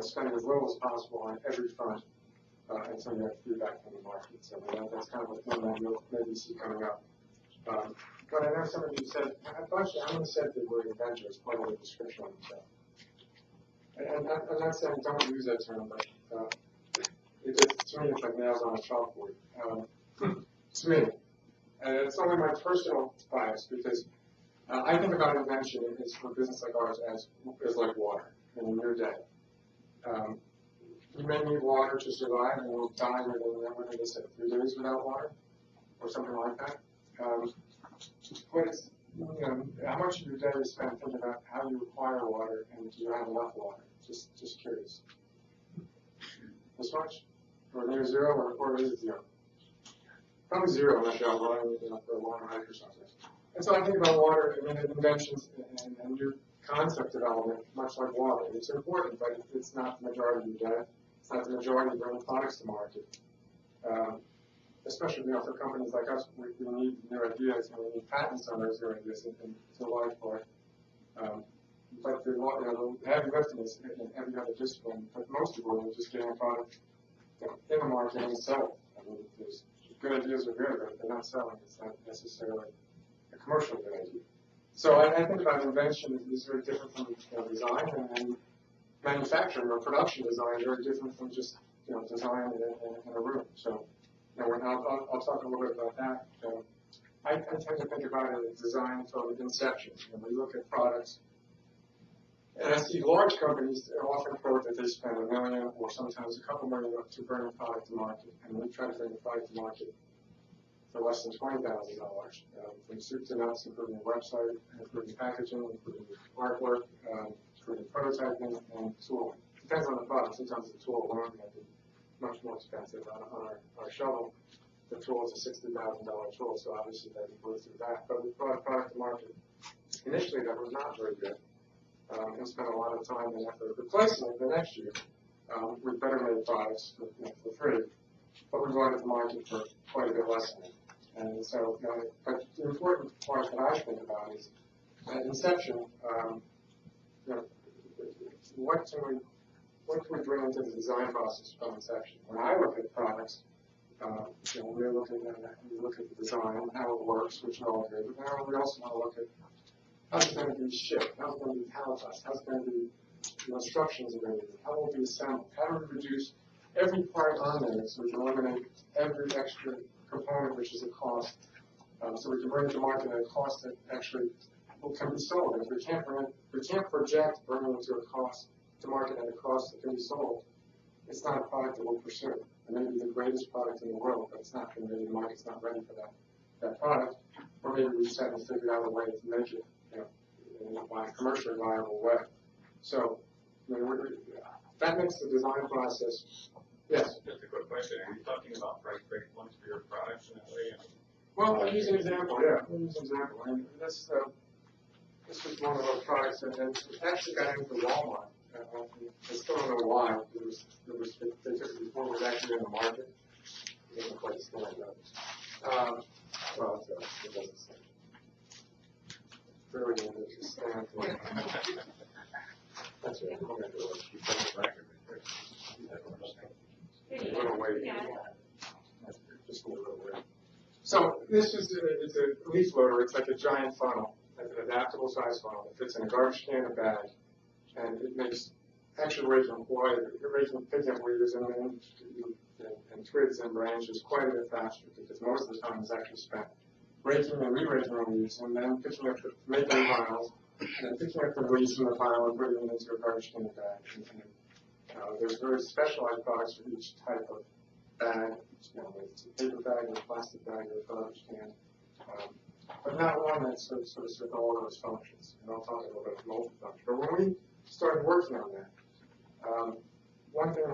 spending as little as possible on every front until you have feedback from the market. So that's kind of a thing that you'll maybe see coming up. But I know some of you said, I'm going to say the word inventor as part of the description of the show. And I'm not saying don't use that term, but to me, it's like nails on a chalkboard. To me. And it's only my personal bias because I think about invention is for a business like ours as like water in your day. You may need water to survive and you'll die within, what did they say, 3 days without water or something like that. But it's, how much of your day is spent thinking about how you acquire water and do you have enough water? Just curious. This much? Or near zero, or is it zero? Probably zero unless you're out running for a long hike or something. And so I think about water and inventions and new concept development, much like water. It's important, but it's not the majority of your day. It's not the majority of bringing products to market. Especially for companies like us, we need new ideas and we need patents on those new ideas to a large part. But the heavy lifting is in every other discipline. But most people are just getting a product in the market and sell it. I mean, there's good ideas are good, but if they're not selling, it's not necessarily a commercial good idea. So I think about invention is very different from design, and manufacturing or production design is very different from just design in a room. So I'll talk a little bit about that. I tend to think about it as design from inception. We look at products, and I see large companies often quote that they spend $1 million or sometimes a couple million to bring a product to market, and we try to bring the product to market for less than $20,000, from soup to nuts, including the website, including packaging, including artwork, including prototyping and tooling. Depends on the product. Sometimes the tool alone can be much more expensive. On our shovel, the tool is a $60,000 tool, so obviously that goes through that. But we brought a product to market initially that was not very good, and spent a lot of time and effort replacing it the next year with better made products for free. But we brought it to market for quite a bit less than it. And so, but the important part that I think about is at inception, what can we bring into the design process from inception? When I look at products, we look at the design, how it works, which is all good, but now we also want to look at how it's going to be shipped, how it's going to be palletized, how it's going to be, the instructions are going to be, how it will be assembled, how do we reduce every part on there so we can eliminate every extra component, which is a cost, so we can bring it to market at a cost that actually can be sold. And if we can't project bringing it to a cost to market at a cost that can be sold, it's not a product that we'll pursue. It may be the greatest product in the world, but it's not going to be, the market's not ready for that product. Or maybe we just haven't figured out a way to make it in a commercially viable way. So that makes the design process. Yes? Just a quick question. Are you talking about price break points for your products in that way? Well, I'll use an example, yeah. I'll use an example. I mean, this was one of those products that actually got into Walmart. I still don't know why. They took it before it was actually in the market. It doesn't quite stand up. Well, it doesn't stand. Really good to stand. That's right. I'm going to do it. You put the record a little way. Just a little way. So this is it's a leaf loader. It's like a giant funnel. It's an adaptable size funnel. It fits in a garbage can, a bag, and it makes actually raking picking up leaves and twigs and branches quite a bit faster because most of the time is actually spent raking and re-raking the leaves and then picking up making piles and picking up the leaves from the pile and putting them into a garbage can bag. There's very specialized products for each type of bag. It's a paper bag or a plastic bag or a garbage can. But not one that sort of serves all those functions. And I'll talk a little bit about multi-function. But when we started working on that, one thing I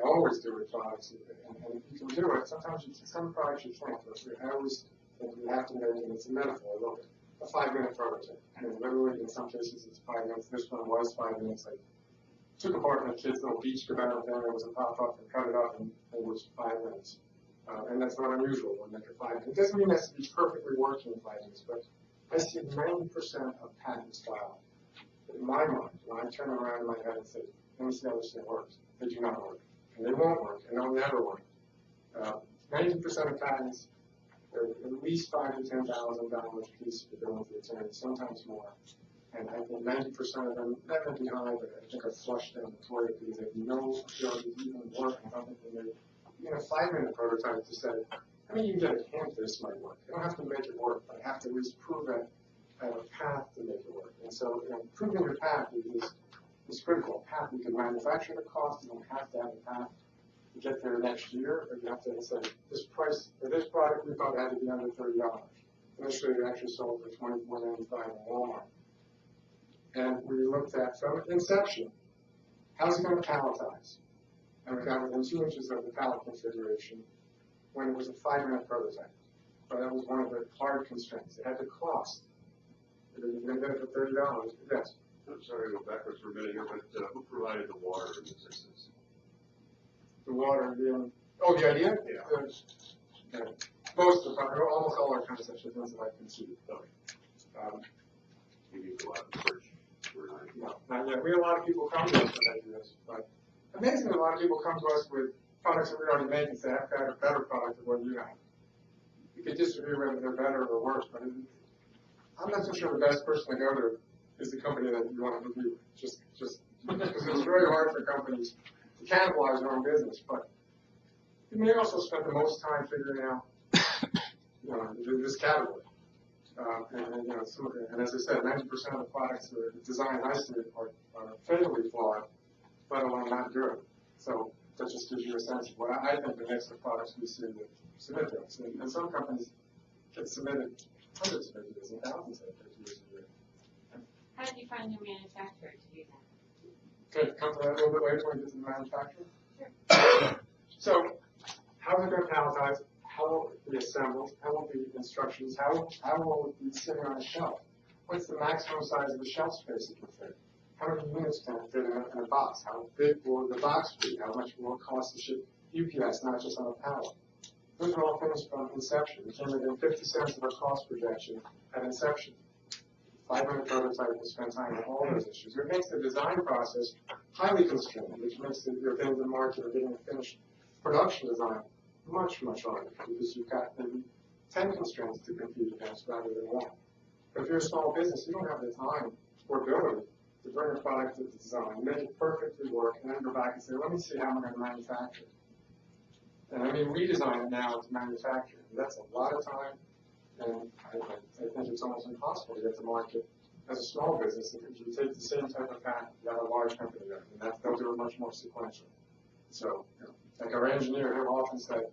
always do with products, and you can do it, sometimes some products you can't. I always think you have to make it, it's a metaphor, look, a 5-minute prototype. And literally, in some cases, it's 5 minutes. This one was 5 minutes. I took apart my kid's little beach cabana thing, there was a pop-up, and cut it up, and it was 5 minutes. And that's not unusual when make it 5 minutes. It doesn't mean it has to be perfectly working in 5 minutes, but I see 90% of patents filed. In my mind, when I turn around in my head and say, let me see how this thing works. They do not work, and they won't work, and they'll never work. 90% of patents are at least $5,000 to $10,000 a piece if you're going to the attorney, sometimes more. And I think 90% of them, that may be high, but I think are flushed down the toilet because they have no ability to even work. I don't think they made even a 5-minute prototype to say, I mean, you can get a hint this might work. You don't have to make it work, but I have to at least prove that I have a path to make it work. And so, proving your path is critical. A path you can manufacture the cost, you don't have to have a path to get there next year, or you have to say, this price for this product we thought had to be under $30. Initially, it actually sold for $24.95 in Walmart. And we looked at, from inception, how's it going to palletize? And we got within 2 inches of the pallet configuration when it was a 5-minute prototype. So that was one of the hard constraints. It had to cost. If you're going to get it for $30, yes. I'm sorry to go backwards for a minute here, but who provided the water in this instance? The water being, oh, the idea? Yeah. Most of our, almost all our concepts are things that I conceived. You need to go out and search for an idea. No, not yet. We have a lot of people come to us with ideas, but amazingly, a lot of people come to us with products that we already make and say, I've got a better product than what you have. You could disagree whether they're better or worse, but I'm not so sure the best person to go to is the company that you want to review. Just because it's very hard for companies to cannibalize their own business, but you may also spend the most time figuring out, this category. And as I said, 90% of the products that are designed nicely are fatally flawed, let alone not good. So that just gives you a sense of what I think the mix of products we see that submit to us. And some companies get submitted hundreds of ideas and thousands of ideas a year. How did you find your manufacturer to do that? Okay, come to that a little bit later when we get to the manufacturer. Sure. So, how is it going to palletize? How will it be assembled? How will the instructions? How will it be sitting on a shelf? What's the maximum size of the shelf space it can fit? How many units can it fit in a box? How big will the box be? How much will it cost to ship UPS, not just on a pallet? Those are all things from inception. We came within 50 cents of our cost projection at inception. 5-minute prototype will spend time on all those issues. It makes the design process highly constrained, which makes your getting to market or getting a finished production design much, much harder because you've got maybe 10 constraints to compete against rather than one. But if you're a small business, you don't have the time or ability to bring a product to the design, make it perfectly work, and then go back and say, let me see how I'm going to manufacture it. And I mean, redesign it now to manufacture it. That's a lot of time, and I think it's almost impossible to get to market as a small business if you take the same type of path that a large company does, and they'll do it much more sequential. So, like our engineer, he'll often say,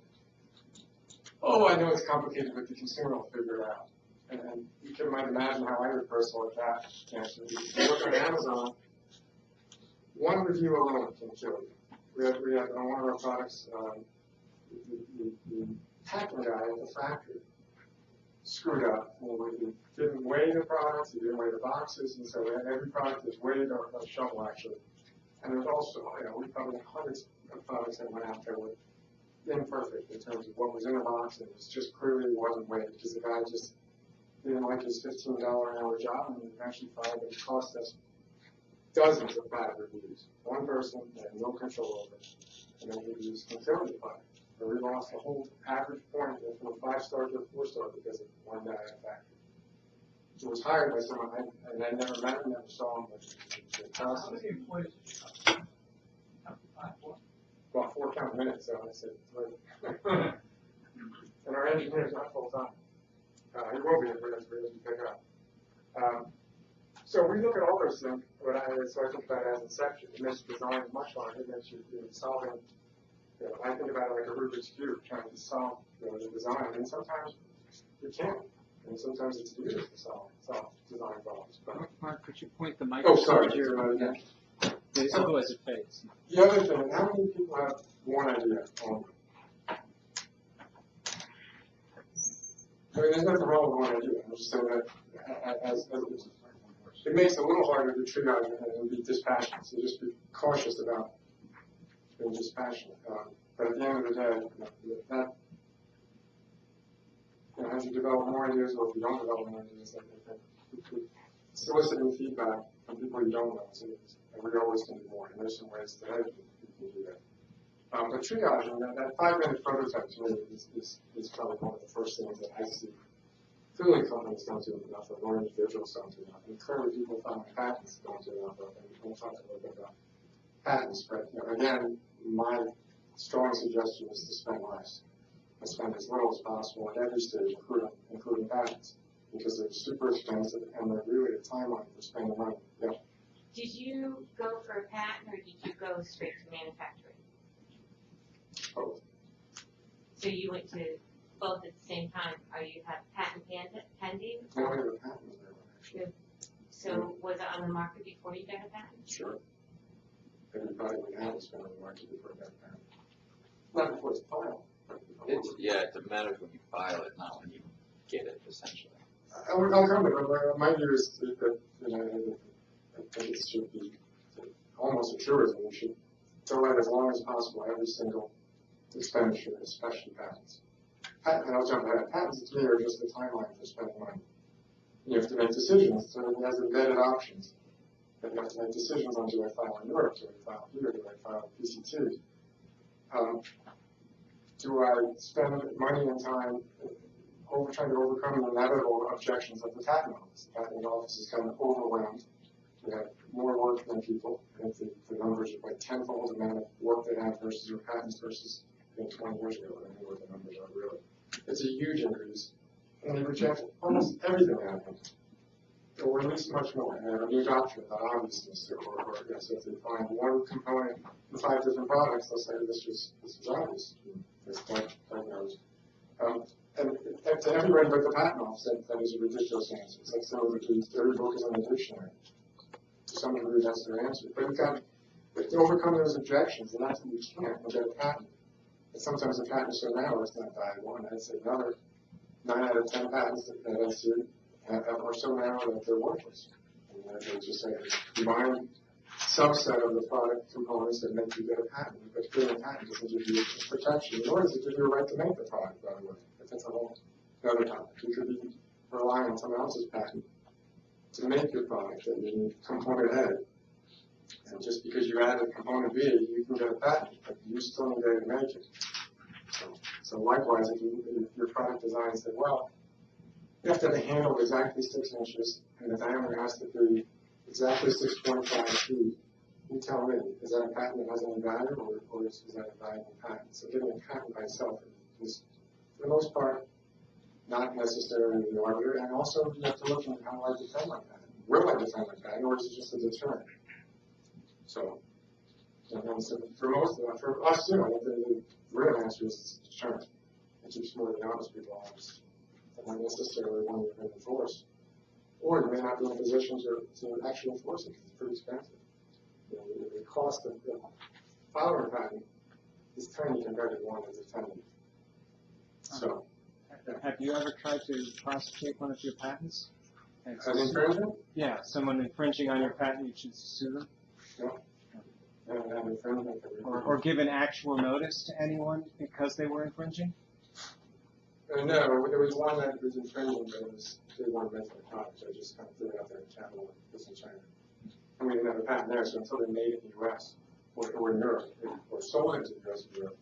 oh, I know it's complicated, but the consumer will figure it out. And you might imagine how I would personally that answer. If you look on Amazon, one review alone can kill you. We had on one of our products, the packing guy at the factory screwed up. He didn't weigh the products, he didn't weigh the boxes, and so every product is weighed on a shovel actually. And there's also, we probably had hundreds of products that went out there with imperfect in terms of what was in the box, and it was just clearly wasn't weighed because the guy just didn't like his $15 an hour job, and we eventually found that it cost us dozens of bad reviews. One person had no control over it, and then he was considered by it. And we lost the whole average point from a 5-star to a 4-star because of one guy at a factory. He was hired by someone, and I never met him, never saw him, but How many employees did you have? about 4 count minutes, so I said, and our engineer is not full time. He will be if we doesn't pick up. So we look at all those things, so I think about it as inception. It makes design much harder. It makes you solving, I think about it like a Rubik's Cube, trying to solve the design, and sometimes you can't. And sometimes it's easier to solve design problems. But Mark, could you point the microphone? oh, sorry. Otherwise it fades. The other thing, how many people have one idea only? I mean, there's nothing wrong with one idea. I'm just saying that as it makes it a little harder to triage and be dispassionate. So just be cautious about being dispassionate. But at the end of the day, as you develop more ideas, or if you don't develop more ideas, soliciting feedback some people you don't know, and we always can do more, and there's some ways today you can do that. But triaging, that 5-minute prototype to me is probably one of the first things that I see. Clearly companies don't do enough, or individuals don't do enough, and clearly people filing patents don't do enough, and we'll talk a little bit about patents, but again, my strong suggestion is to spend less. And spend as little as possible at every stage, including patents, because they're super expensive and they're really a timeline for spending money. Yeah. Did you go for a patent or did you go straight to manufacturing? Both. So you went to both at the same time. Are you have patent pending? I don't have a patent there, actually. So was it on the market before you got a patent? Sure. Everybody would have to spend on the market before they got a patent. Not before it's filed. Yeah, it matters when you file it, not when you get it, essentially. I'll come to it. My view is that I think it should be almost a truism. We should delay as long as possible every single expenditure, especially patents. And I'll jump ahead. Patents to me are just the timeline for spending money. You have to make decisions. So it has embedded options. But you have to make decisions on do I file in Europe, do I file here, do I file PCT? Do I spend money and time trying to overcome the inevitable objections of the patent office? The patent office is kind of overwhelmed. We have more work than people. I think the numbers are like tenfold the amount of work they have versus their patents versus 20 years ago. I don't know what the numbers are really. It's a huge increase. And they reject almost everything that happens. Or at least much more. And they have a new doctrine about obviousness. Or so if they find one component in 5 different products, they'll say this is obvious. It's quite knows. And to everybody but the patent office, that is a ridiculous answer. It's like someone who every book is in the dictionary. To some degree, that's their answer. But to overcome those objections, and that's what you can't get a patent. And sometimes the patent is so narrow, it's not valuable. And I'd say another 9 out of 10 patents that I see are so narrow that they're worthless. And they just say, combine subset of the product components that make you get a patent, but getting a patent doesn't give you protection, nor does it give you a right to make the product, by the way. But that's a whole other topic. You could be relying on someone else's patent to make your product that you need component A. And just because you added component B, you can get a patent, but you still need A to make it. So likewise, if your product design said, well, you have to have a handle exactly 6 inches, and the diameter has to be exactly 6.5 feet. You tell me, is that a patent that has any value, or is that a valuable patent? So getting a patent by itself is, for the most part, not necessarily the arbiter. And also, you have to look at how I defend my patent. Will I defend my patent, or is it just a deterrent? So, so for most of us, for us, I think the real answer is deterrent. It keeps more of the honest people honest, and not necessarily one you're going to enforce. Or you may not be in a position to actually enforce it because it's pretty expensive. The cost of filing a patent is tiny compared to one that's defending. So, Have you ever tried to prosecute one of your patents? as infringement? Yeah, someone infringing on your patent, you should sue them? No. And infringement. Or give an actual notice to anyone because they were infringing? No, there was one that was infringing, but they wanted to make the product, so I just kind of threw it out there in capital, this in China. And we didn't have a patent there, so until they made it in the US, or in Europe, or sold it to the US and Europe,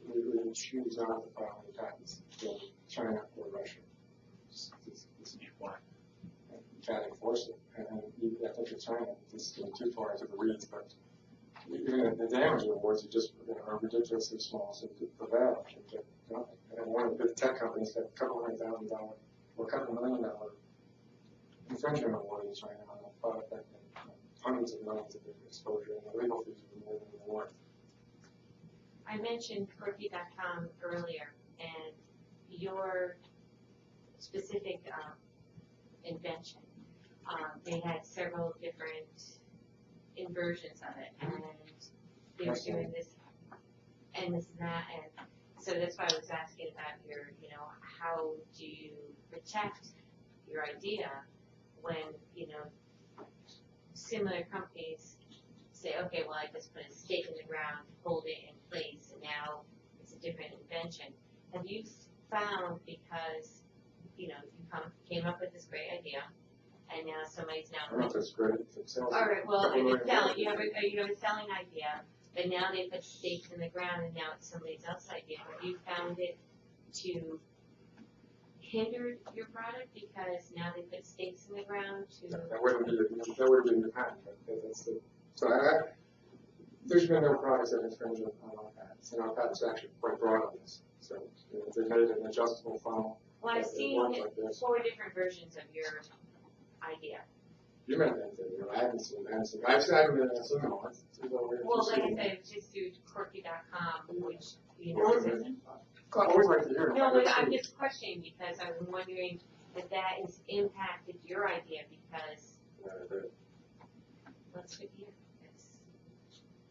we would choose not to file any patents in China or Russia. Why? You can't enforce it. And I think in China, it's getting too far into the weeds, but even the damage awards are ridiculously small, so you could prevail and get nothing. And one of the big tech companies got a couple $100,000 or a couple $1 million infringement award in China on a product that had hundreds of millions of exposure, and the legal fees were more than the worth. I mentioned Quirky.com earlier, and your specific invention. They had several different inversions of it, and they were doing this and this and that, and so that's why I was asking about your, how do you protect your idea when, similar companies say, okay, well, I just put a stake in the ground, hold it in place, and now it's a different invention. Have you found, because, you came up with this great idea, and now somebody's I now don't know if put, that's great, if it sells. all right, well, Couple if it's million selling, dollars. you have a selling idea, but now they put stakes in the ground and now it's somebody else's idea. Have you found it to hinder your product because now they put stakes in the ground to? That wouldn't be, the patent, but that's the, so there's been no products that infringe on our patents, and our patents are actually quite broad on this. So, you know, they made an adjustable funnel. Well, I've that seen works like this. 4 different versions of your idea. You meant that video, I haven't seen them, I've seen them all. Well, like I said, it's just through quirky.com, which, you know, Well, isn't. I always like to hear them. No, but I'm just questioning because I'm wondering if that has impacted your idea because, let's see here. It's-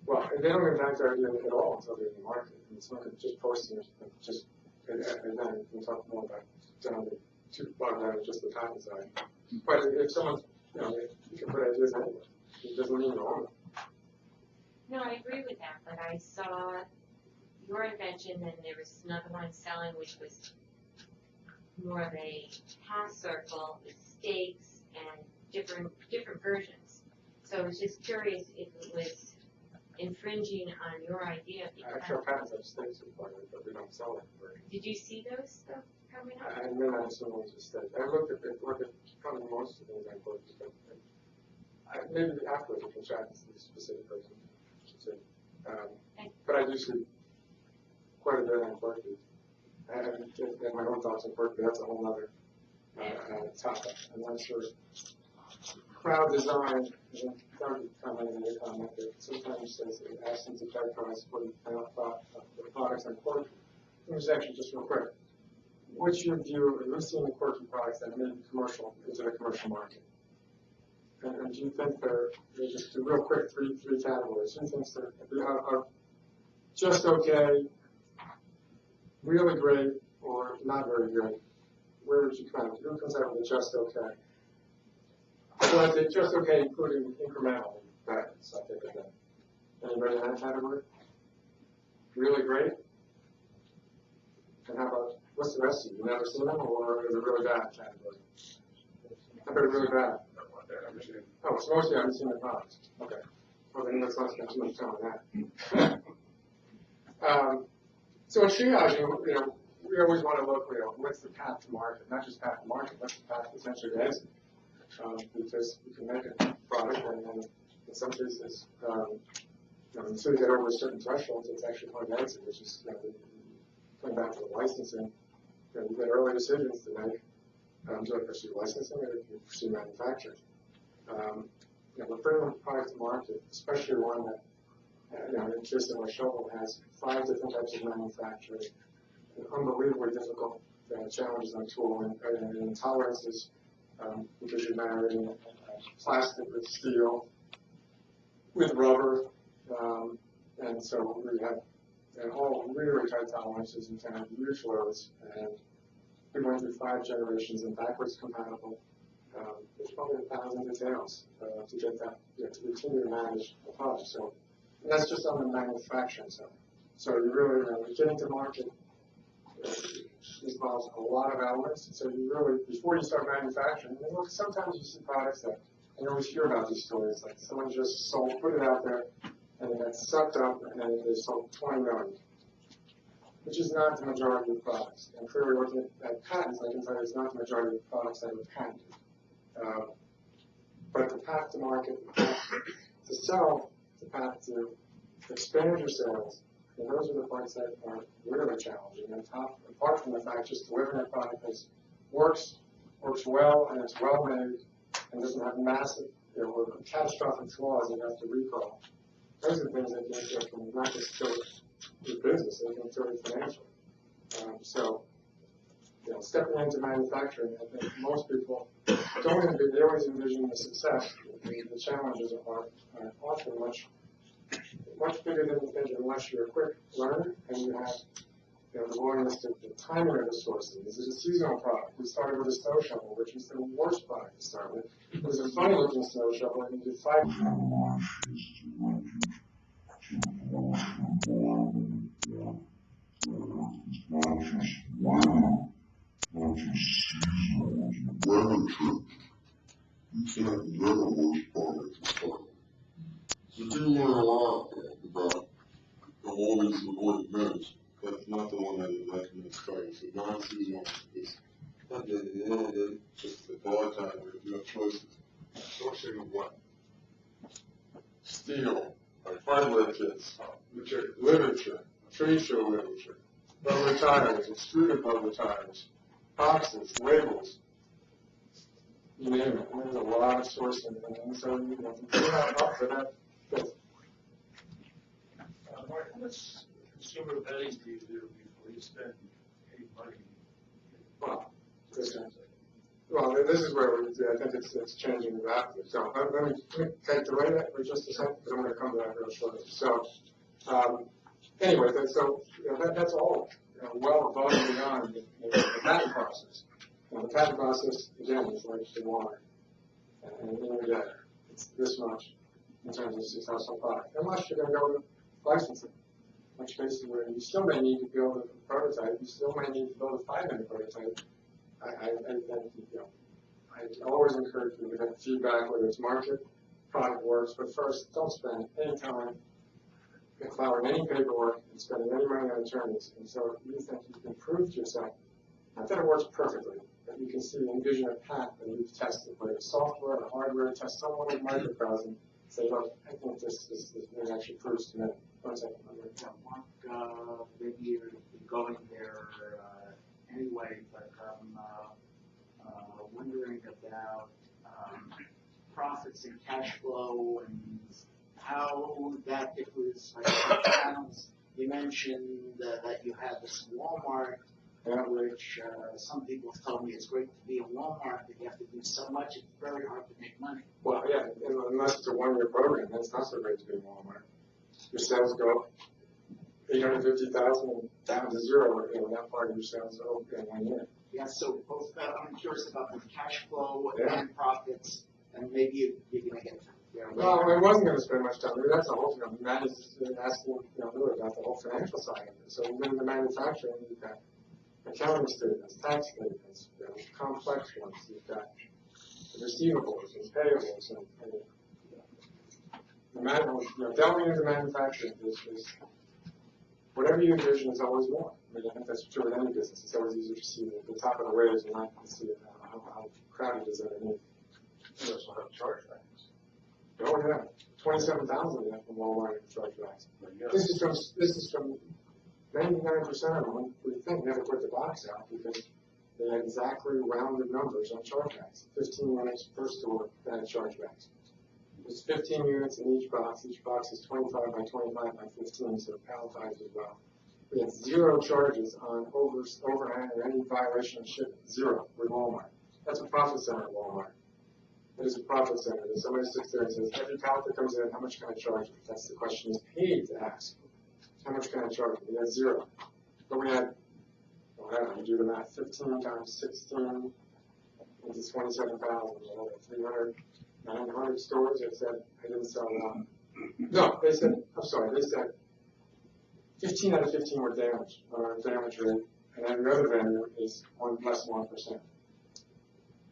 Well, they don't impact our idea at all until they're in the market. I mean, it's not just posting, just, and then we can talk more about down the two, bottom down just the patent side. But if someone's, you know, you can put ideas anywhere. It doesn't mean you own it. No, I agree with that, but I saw your invention and there was another one selling which was more of a half circle with stakes and different versions. So I was just curious if it was infringing on your idea Actually, our because, patents have stakes required, but we don't sell it. did you see those stuff coming up? I may not have seen ones with stakes. I looked at probably most of the things I looked at, but maybe afterwards we can chat to the specific person. But I do see quite a bit on Quirky. I have my own thoughts on Quirky, that's a whole other topic. I'm not sure. Crowd design, sometimes says it asks them to characterize what you thought of the products on Quirky. Let me just actually just real quick. What's your view, you've seen the Quirky products that made commercial into the commercial market? And do you think they're just a real quick three categories? Do you think they're just okay, really great, or not very good? Where would you come? Who comes out with just okay? So I think just okay, including incremental patents, I think of that. Anybody in that category? Really great? And how about, what's the rest of you? You never seen them, or is it really bad category? I bet it's really bad. Oh, so mostly I haven't seen the products. Okay. Well, then let's not spend too much time on that. So in triaging, you know, we always want to look, you know, what's the path to market? Not just path to market, what's the path essentially to exit? Because you can make a product, and in some cases, you know, until you get over certain thresholds, it's actually hard to exit, which is, you know, coming back to the licensing. You know, you get early decisions to make. Do I pursue licensing or do you pursue manufacturing? You know, we're bringing a product to market, especially one that, you know, in case of our shovel has 5 different types of manufacturing, and unbelievably difficult challenges on tool and intolerances, because you're marrying plastic with steel, with rubber, and so we have all really tight tolerances and kind of huge loads, and we went through 5 generations and backwards compatible. There's probably 1,000 details to get that, you know, to continue to manage the product. So, and that's just on the manufacturing side. So you really, you know, getting to market involves a lot of elements. So you really, before you start manufacturing, you know, sometimes you see products that, and you always hear about these stories, like someone just put it out there, and it got sucked up, and they sold 20 million. Which is not the majority of products. And clearly looking at patents, I can tell you it's not the majority of products that are patented. But the path to market, to sell, the path to expand your sales, and those are the parts that are really challenging. And apart from the fact just delivering a product that works well, and it's well made, and doesn't have massive, you know, or catastrophic flaws that you have to recall. Those are things that can not just kill your business, they can kill you financially. So, you know, stepping into manufacturing, I think most people don't envision, they always envision the success. The challenges are often much bigger than you think unless you're a quick learner and you have, you know, the willingness to the timing of the sourcing. This is a seasonal product. We started with a snow shovel, which was the worst product to start with. It was a funny looking snow shovel, and you did 5. always awarded merit, but it's not the one that is recommended starting. So non-seasonal is just a lot of time where you have choices. Sourcing of what? Steel, hardware kits, literature, trade show literature, rubber tires, extruded rubber tires, boxes, labels, you name it. There's a lot of sourcing, and so you know, if you're not up for that, that's Mark, how much consumer vetting do you do before you spend any money? well. This is where I think it's changing rapidly. So let me take the right for just a second, but I'm going to come to that real shortly. So anyway, so you know, that's all well above and beyond the patent process. Now, the patent process, again, is like the water. And you know, it's this much in terms of successful product. Unless you're going to go to licensing, which basically where you still may need to build a prototype, you still may need to build a 5-minute prototype. I always encourage people to get feedback, whether it's market, product works, but first, don't spend any time filing any paperwork and spending any money on attorneys. And so if you think you can prove to yourself, not that it works perfectly, but you can see, envision a path that you've tested, whether it's software or hardware, test someone with microcosm, say, look, I think this actually proves to me. 1 second. Mark, maybe you're going there anyway, but wondering about profits and cash flow and how that differs. Like channels. You mentioned that you have this Walmart, which some people have told me it's great to be a Walmart, but you have to do so much, it's very hard to make money. Well, yeah, unless it's a 1-year program, that's not so great to be in Walmart. Your sales go 850,000 and down to zero, you know, that part of your sales in 1 year. Yeah, so both, I'm curious about the cash flow Yeah. and profits, and maybe you're going to get there. No, I wasn't going to spend much time. I mean, that's the whole thing. Matt is asking, you know, really about the whole financial side of it. So within the manufacturing, you've got accounting statements, tax statements, you know, complex ones. You've got receivables and payables, and delving into manufacturing is whatever you envision is always more. I mean, I think that's true with any business. It's always easier to see the top of the waves and not to see how crowded it is underneath. You also have chargebacks. Oh yeah, 27,000 of them from Walmart chargebacks. This is from 99% of them. We think never put the box out because they had exactly rounded numbers on chargebacks. 15 units per store that had chargebacks. There's 15 units in each box. Each box is 25 by 25 by 15, so palletized as well. We had 0 charges on overhang or any violation of shipment. 0 with Walmart. That's a profit center at Walmart. It is a profit center. If somebody sits there and says, every pallet that comes in, how much can I charge you? That's the question he's paid to ask. How much can I charge you? We had 0. But we had, well, I don't know, you do the math, 15 times 16 is 27,000. 300, 900 stores that said I didn't sell one. No, they said, I'm sorry, they said 15 out of 15 were damaged on our damage rate, and every other vendor is less than 1%.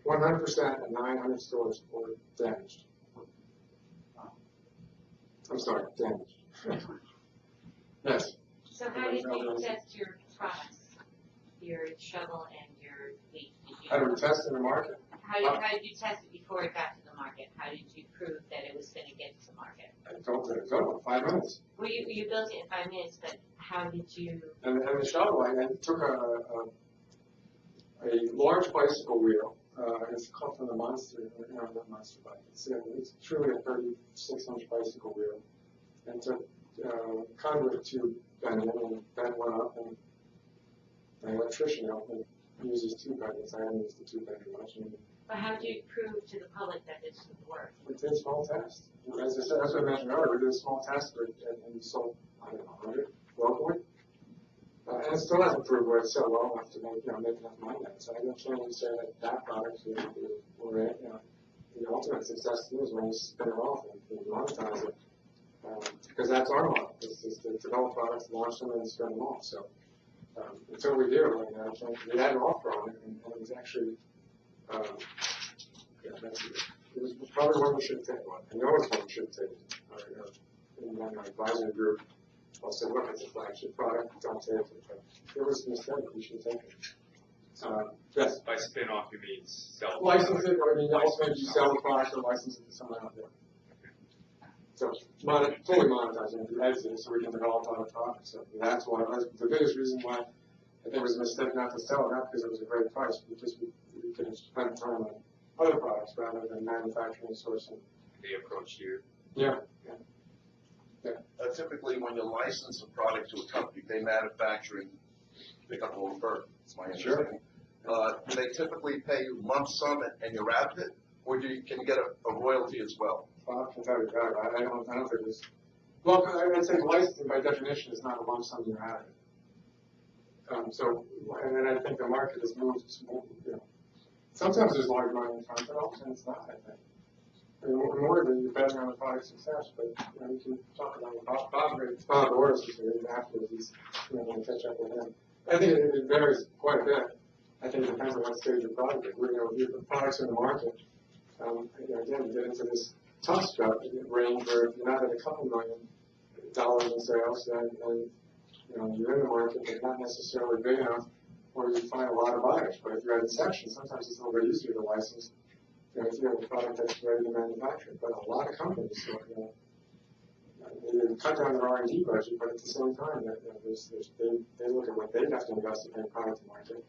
100% of 900 stores were damaged. I'm sorry, damaged. Yes. So how did you test your products, your shovel and your leaf? How do we test in the market? How did you test it before it got to the market? How did you prove that it was going to get to the market? I told you, 5 minutes. Well, you built it in 5 minutes, but how did you? And the shovel, I took a large bicycle wheel. It's called from the Monster, not Monster bike. It's truly a 36-inch bicycle wheel. And took conduit tube bending and bent one up, and an electrician helped me use his tube bending. I haven't used the tube bending much. But how do you prove to the public that this would work? We did a small test. As I said, as I mentioned earlier, we did a small test, and we sold, I don't know, 100 locally. And it still hasn't proved where it's so well enough to make enough money out. So I can't even say that product will the ultimate success is when you spin it off and monetize it. Because that's our model. It's to develop products, launch them, and spin them off. So until we do, we had an offer on it, and it was actually, it was probably one we should take. I know it's one we should take. In my advisory group, I'll say, look, it's a flagship product, don't take it, but if it was a mistake, you should take it. Yes? By spin off, you mean sell? License it, or I mean, also maybe you sell the product or license it to someone out there. So, fully monetizing it, exit it, so we can develop other products. So that's why, that's the biggest reason why I think it was a mistake not to sell it, not because it was a great price, because we could have spent time on other products rather than manufacturing and sourcing. They approach you. Yeah. Typically, when you license a product to a company, they manufacture and pick up all the burden. That's my understanding. Do they typically pay you lump sum and you're out of it, or can you get a royalty as well? Well, I can tell you better. I don't think it's. Well, I'd say licensing by definition is not a lump sum you're out of it. So, and then I think the market has moved. You know, sometimes there's large money in front, but often it's not. I think. I mean, more than you're betting on the product's success, but you know, you can talk about Bob Orris is here afterwards. He's going to catch up with him. I think it varies quite a bit. I think it depends on what stage of product. You know, if the products in the market, you know, again, you get into this tough stuff range where if you're not at a couple $1 million in sales, then you know, you're in the market, but not necessarily big enough where you find a lot of buyers. But if you're at inception, sometimes it's a little bit easier to license. You know, if you have a product that's ready to manufacture. But a lot of companies, you know, they cut down their R&D budget, but at the same time, you know, they look at what they have to invest to bring product to market.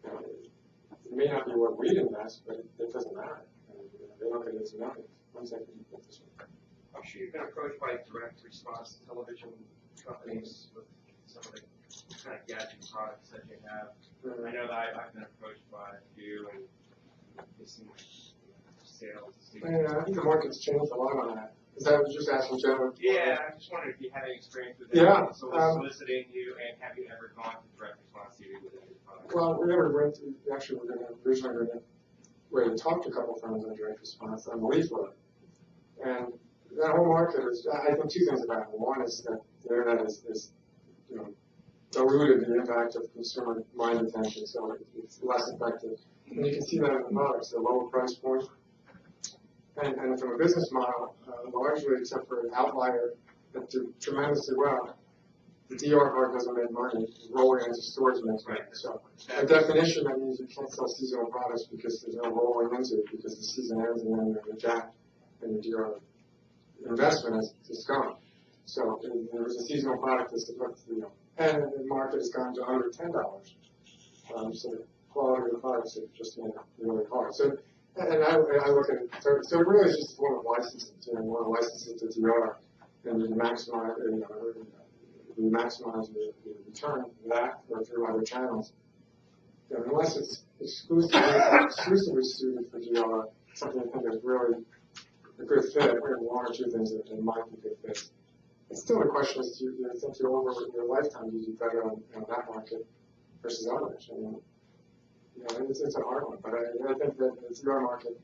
You know, it may not be what we'd invest, but it doesn't matter. You know, they look at it as millions. One second, you put this one. I'm sure you've been approached by direct response television companies with some of the kind of gadget products that you have. I know that I've been approached by a few, and it seems sales. Yeah, I think the market's changed a lot on that. Is that what you're just asking, Joe? Yeah, I'm just wondering if you had any experience with that. Yeah. So soliciting you, and have you ever gone to direct response TV with any product? Well, we never went to, actually, originally we talked to a couple of firms on direct response on the leaflet. And that whole market is, I think two things about it. One is that the internet is you know, diluted the impact of consumer mind attention, so it's less effective. And you can see that in the products, the lower price point. And from a business model, largely except for an outlier that did tremendously well, the DR part doesn't make money. Rolling into stores makes money. So by definition, that means you can't sell seasonal products because there's no rolling into it because the season ends and then you're jacked and your DR investment is gone. So there was a seasonal product that's you know, and the market has gone to under $10. So the quality of the products is just made it really hard. So, and I look at it, so it really is just a form of licensing. You know, you want to license it to DR, and you maximize, you know, you maximize the return of that or through other channels. You know, unless it's exclusively suited for DR, something I think is really a good fit, or one or two things that might be good fits. It's still a question as to, you know, think over your lifetime, you do better on that market versus others. I mean, you know, it's a hard one, but I think that the DR market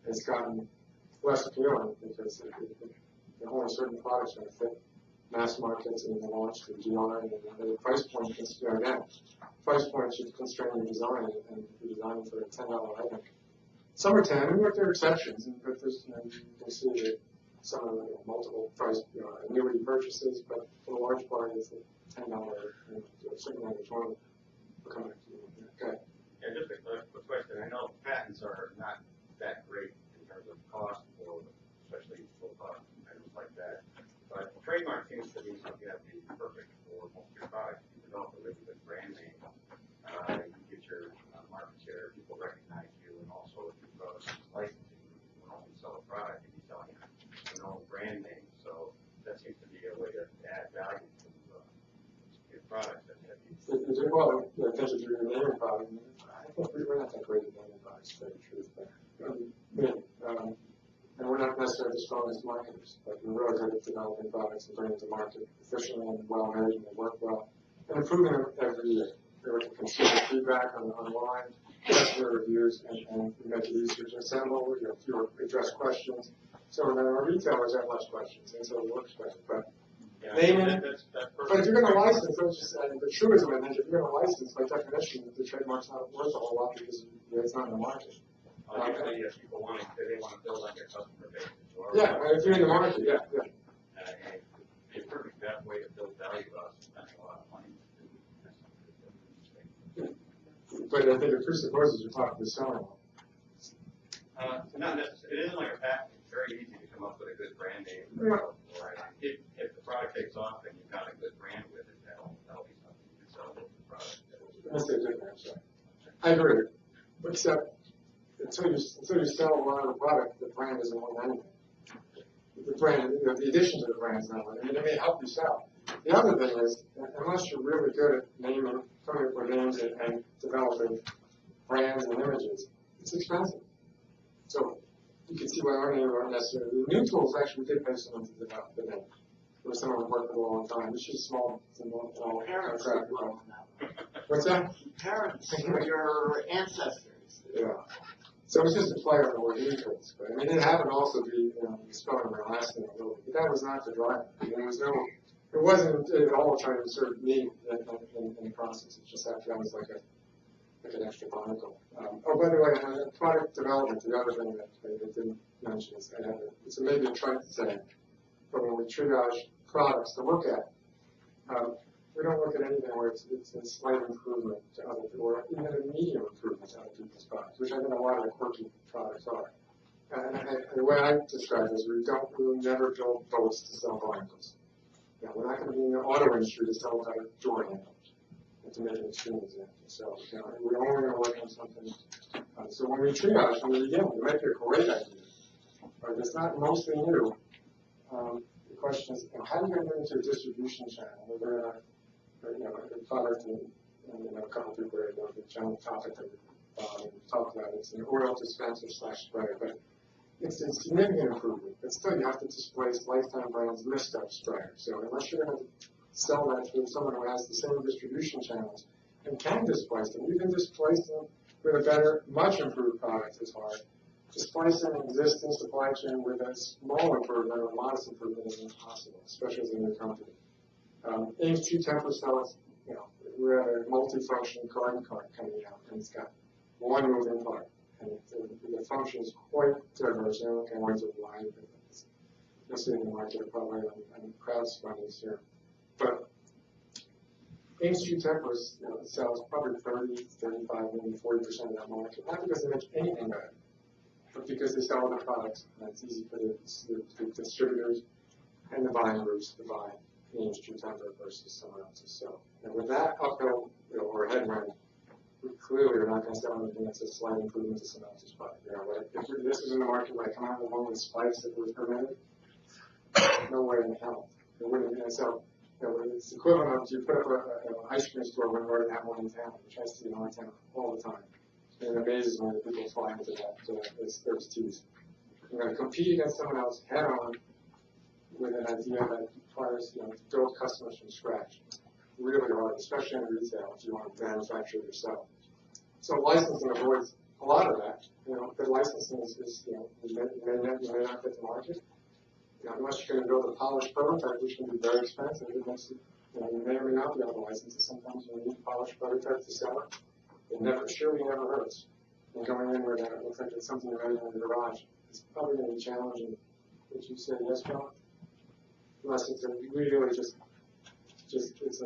has gotten less appealing because only certain products are going to fit mass markets and the launch to DR and the price point again. Price point should constrain your design, and if you're designing for a $10 item. Some are 10, and there are exceptions, but there's, you know, you can see that some of the multiple price, you know, annuity purchases, but for the large part, it's a $10, you know, certainly which one will come back to you. Okay. Yeah, just a quick question. I know patents are not that great in terms of cost, or especially full cost items like that. But trademark seems to be something that would be perfect for most of your products. You develop a really good brand name, you get your market share, people recognize you, and also if you go licensing, you can only sell a product and you're selling your own brand name. So that seems to be a way to add value to your product. Well, I think if you're a naming product, I think we're not that great at naming products, to tell you the truth. But, and we're not necessarily the strongest marketers, but we're really good at developing products and bringing them to market efficiently and well made, and they work well, and improving them every year. There was consumer feedback online, customer reviews, and we make it easier to assemble, you know, fewer address questions. So our retailers have less questions, and so it works better. But yeah, naming, that's but if you're going to license, don't just, the truism, I think, if you're going to license, by definition, the trademark's not worth a whole lot because it's not in the market. Usually, people want to, they want to build like a customer base. Yeah, if you're in the market, yeah. A perfect a way to build value without spending a lot of money. But I think it presupposes you're talking to someone. Not necessarily, it isn't like a patent, it's very easy to come up with a good brand name. Yeah. Or, if the product takes off and you've got a good brand with it, that'll be something you can sell with the product. That's a different answer. I agree, except until you sell a lot of the product, the brand isn't worth anything. The brand, the addition to the brand is not worth. I mean, it may help you sell. The other thing is, unless you're really good at naming, coming up with names and developing brands and images, it's expensive. So you can see why our name aren't necessarily. The new tools actually did pay someone to develop the name. There was someone who worked with a long time. It's just small. Parents crap. did well on that. What's that? Parents, your ancestors. Yeah. So it's just a play on the word influence. But I mean, it happened to also be, spelling my last name a little bit. But that was not the driver. It wasn't at all trying to insert me in the process. It just that was like an extra barnacle. Oh, by the way, product development, the other thing that I didn't mention is it's maybe a trite saying, but when we triage products to look at, we don't look at anything where it's a slight improvement to other people, or even a medium improvement to other people's products, which I think a lot of the quirky products are. And the way I describe it is we'll never build boats to sell blinders. We're not going to be in the auto industry to sell better door handles, and to make an extreme example. So, we're only going to work on something. So when we triage from the beginning, it might be a great idea, but if it's not mostly new, the question is, how do you get into a distribution channel? We're a product, and a couple people are going to the general topic that we talked about. It's an oil dispenser / sprayer, but it's a significant improvement. But still, you have to displace Lifetime Brands misstep sprayer. So unless you're going to sell that to someone who has the same distribution channels and can displace them, you can displace them with a better, much improved product is hard. Displacing an existing supply chain with a small improvement or modest improvement is impossible, especially as a new company. Ames 2 temper cells, we're at a multi-function garden cart coming out, and it's got one moving part, and the function is quite diverse. I can't wait to why, but you'll see in the market probably on crowdfunding here. But Ames 2 temper sells probably 30, 35, maybe 40% of that market, not because they make anything better, but because they sell other products, and it's easy for the distributors and the buying groups to buy Ames 2 temper versus someone else's. So, and with that uphill or headwind, we clearly are not going to sell anything that's a slight improvement to someone else's product. If this was in the market, like come out with one with spikes that was permitted, no way in hell. It wouldn't be. So, it's equivalent of you put up an ice cream store when we already have one in town, which I see in our town all the time. And it amazes me that people fly into that, those teas. You're going to compete against someone else head on with an idea that requires, to build customers from scratch. Really hard, especially in retail, if you want to manufacture it yourself. So licensing avoids a lot of that. But licensing is you may not get the market. Unless you're going to build a polished prototype, which can be very expensive, it makes it, you may or may not be able to license it. Sometimes you need a polished prototype to sell it. It surely never hurts. And going in where it looks like it's something you made in the garage, it's probably going to be challenging. Would you say yes, John? Unless it's really just it's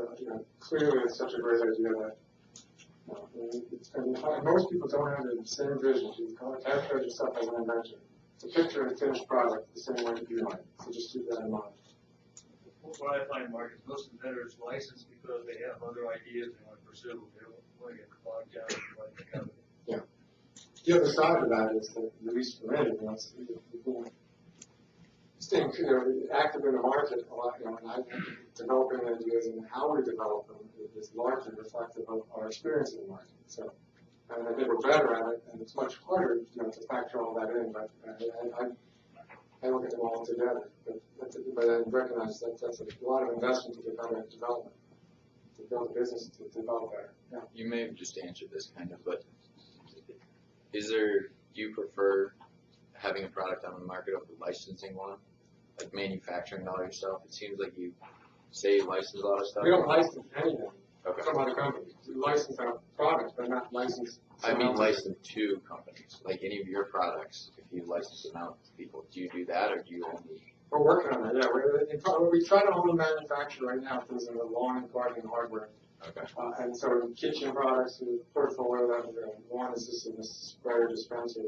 clearly it's such a great idea that most people don't have the same vision. You characterize yourself as an inventor. To picture a finished product the same way you might. So just keep that in mind. What I find, Mark, is most inventors license because they have other ideas they want to pursue. They don't want to get bogged down in what they have. Yeah. The other side of that is that, at least for me, staying active in the market a lot, and I developing ideas and how we develop them is largely reflective of our experience in the market. So, and I think we're better at it, and it's much harder, to factor all that in. But I look at them all together. But I recognize that that's a lot of investment to get better at development, to build a business to develop better. Yeah. You may have just answered this kind of, but do you prefer having a product on the market over licensing one, like manufacturing it all yourself? It seems like you say you license a lot of stuff. We don't license anything from other companies. We license our products, but not license. I mean license to companies, like any of your products. If you license them out to people, do you do that, or do you only We're working on it, yeah. We try to only manufacture right now things in the lawn and garden hardware. Okay. And so in kitchen products, the portfolio that one is this in the sprayer dispenser.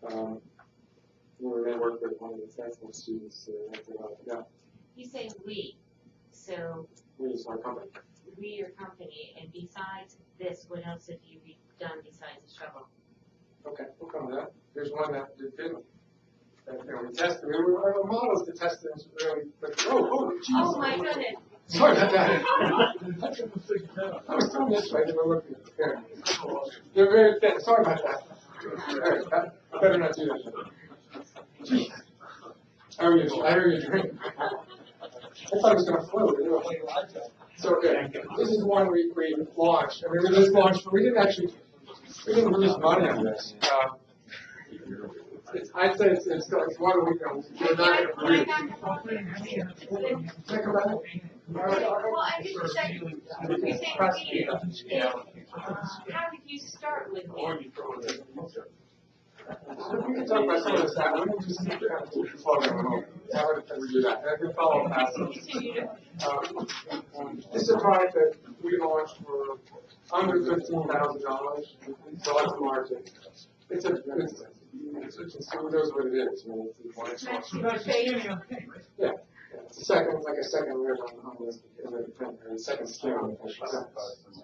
We may work with one of the technical students to develop that. You say we, so We is our company. we, your company, and besides this, what else have you done besides the shovel? Okay, we'll come to that. Here's one that didn't. We tested, our models to test things really, but, geez. Oh my goodness. Sorry about that. I was doing this way, they were looking at the camera. They're very thin, sorry about that. All right, I better not do that. Gee. I heard you drink. I thought it was gonna float. So, okay, this is one we launched. I mean, we just launched, but we didn't lose money on this. I'd say it's one we we're not going to think about it. Well, I think that you're saying we, how did you start with me? We can talk about some of this now. Let me just slow down a moment. How would we do that? I can follow up. This is a product that we launched for under $15,000. So that's the market. It's who knows what it is. I mean, yeah. It's a second, like a second rib on this, the second skin on the fish. Do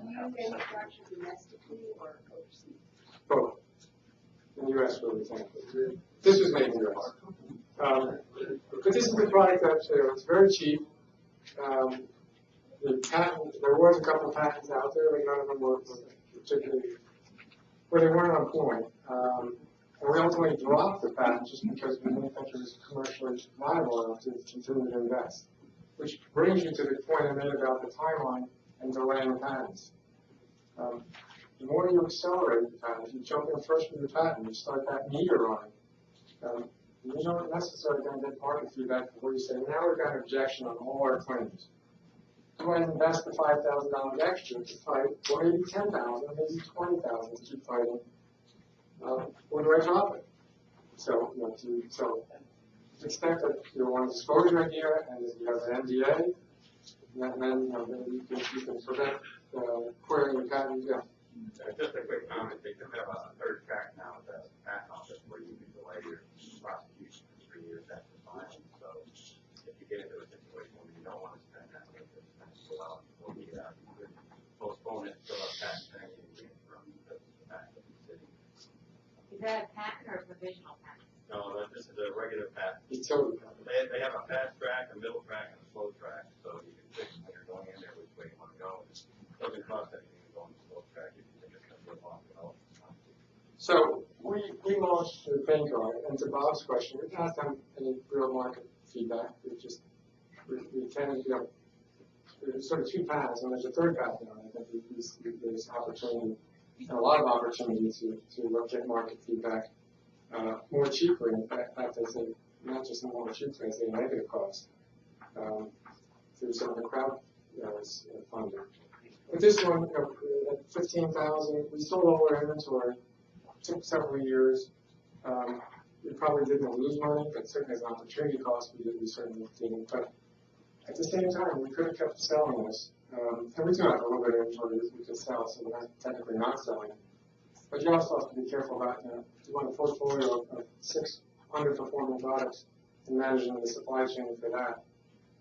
you manufacture domestically or overseas? Both. In the US, for example. This was made in the US. But this is a product that it's very cheap. The patent, there was a couple of patents out there, but none of them were particularly, well, they weren't on point. And we ultimately dropped the patent just because we didn't think it was commercially viable enough to continue to invest. Which brings you to the point I made about the timeline and delaying patents. The more you accelerate the patent, if you jump in first with the patent, you start that meter running. You're not necessarily going to get market feedback before you say, now we've got an objection on all our claims. Do I invest the $5,000 extra to fight, or maybe $10,000, maybe $20,000 to keep fighting? Or do I drop it? So, to the extent that you want to disclose your idea and you have an NDA, then you can prevent querying the patent. Yeah. Just a quick comment, they do have a third track now at the patent office where you can delay your prosecution for 3 years after filing. So if you get into a situation where you don't want to spend that much, it's go out before you get out. You could postpone it until a patent pending from the patent city. Is that a patent or a provisional patent? No, this is a regular patent. Utility. They have a fast track, a middle track, and a slow track. So you can pick when you're going in there which way you want to go. It doesn't cost anything to go on the slow track if you think it's going to be a long development. So we launched the paint guard, and to Bob's question, we haven't had any real market feedback. We tend to, there's sort of two paths, and there's a third path now. I think there's opportunity, and a lot of opportunity to look at market feedback more cheaply. In fact, I say not just more cheaply, I say negative cost through some of the crowd funding. But this one, at 15,000, we sold all our inventory. It took several years. We probably didn't lose money, but certainly as an opportunity cost, we certainly didn't. But at the same time, we could have kept selling this. And we do have a little bit of inventory that we could sell, so we're not technically not selling. But you also have to be careful about, if you want a portfolio of 6 underperforming products and managing the supply chain for that,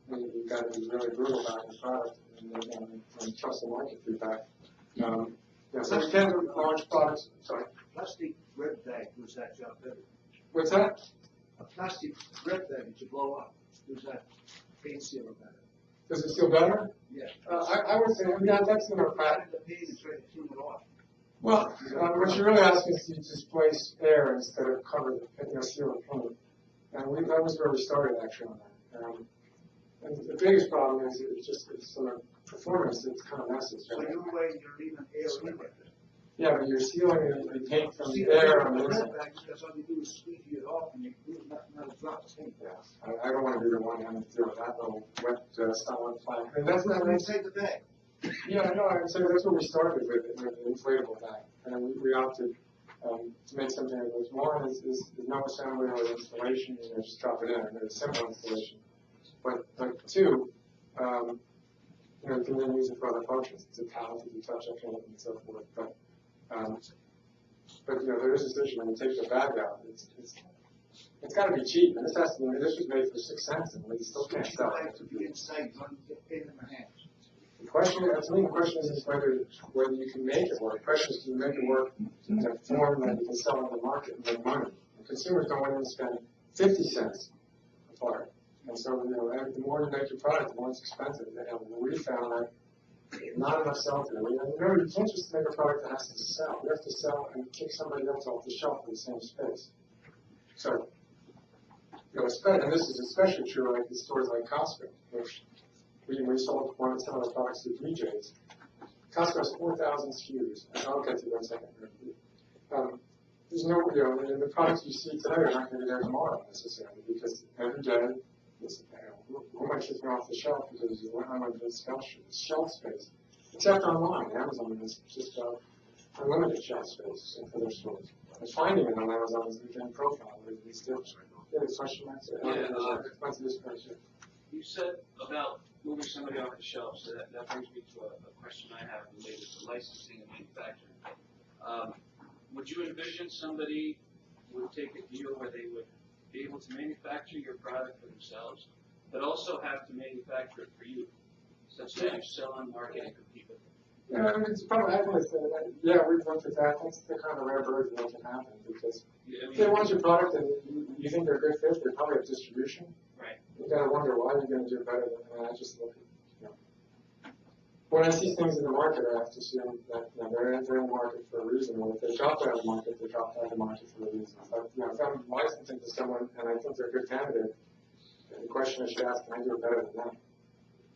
you've got to be really brutal about the product and trust the market feedback. So we can launch products. Sorry. Plastic red bag, was that job better? What's that? A plastic red bag that you blow up, was that paint sealer better? Does it feel better? Yeah. I would say, that's in our patent. The paint is trying to clean it off. Well, what you're really asking is to displace air instead of cover the seal the paint. And that was where we started actually on that. And the biggest problem is it's sort of performance, it's kind of messy. So you're leaving air in there. Yeah, but you're sealing the paint from the air on the inside. That's all you do is squeeze it off and you not a drop of paint. Yeah, I don't want to be the one having to deal with that little wet, solid flag. And that's not. Take the bag. Yeah, no, I would say that's what we started with the inflatable bag. And we opted to make something of those. One is no assembly or installation, just drop it in, and it's simple installation. But two, you can then use it for other functions. It's a palette that you touch up and so forth. But there is this issue when you take the bag out. It's got to be cheap, and this was made for 6 cents, and we still can't sell it. The question, to me, the question is whether you can make it work. The question is, can you make it work in a form that you can sell on the market and make money? And consumers don't want to spend 50 cents a part. And so, the more you make your product, the more it's expensive. We found that not enough sell-through. Remember, you can't just make a product that has to sell. You have to sell and kick somebody else off the shelf in the same space. So, and this is especially true like in stores like Costco, which we sold some of the products to DJs. Costco has 4,000 SKUs, and I'll get to that in a second. There's no, and the products you see today are not going to be there tomorrow necessarily, because every day, who am I taking off the shelf because there's unlimited shelf space? Except online, Amazon is just unlimited shelf space for their stores. And finding it on Amazon is the profile where these deals. Yeah, the question answer. This question. You said about moving somebody off the shelf, so that brings me to a question I have related to licensing and manufacturing. Would you envision somebody would take a deal where they would be able to manufacture your product for themselves, but also have to manufacture it for you, such that you sell on market and compete with it? Yeah, it's probably, yeah, we've looked at that. That's the kind of rare bird that can happen, because if they want your product and you think they're a good fit, they probably have distribution. Right. You gotta wonder why you're gonna do better than I just look at, When I see things in the market, I have to assume that they're in the market for a reason, or if they drop out of the market, they drop out of the market for a reason. But if I'm licensing to someone and I think they're a good candidate, the question I should ask, can I do it better than them?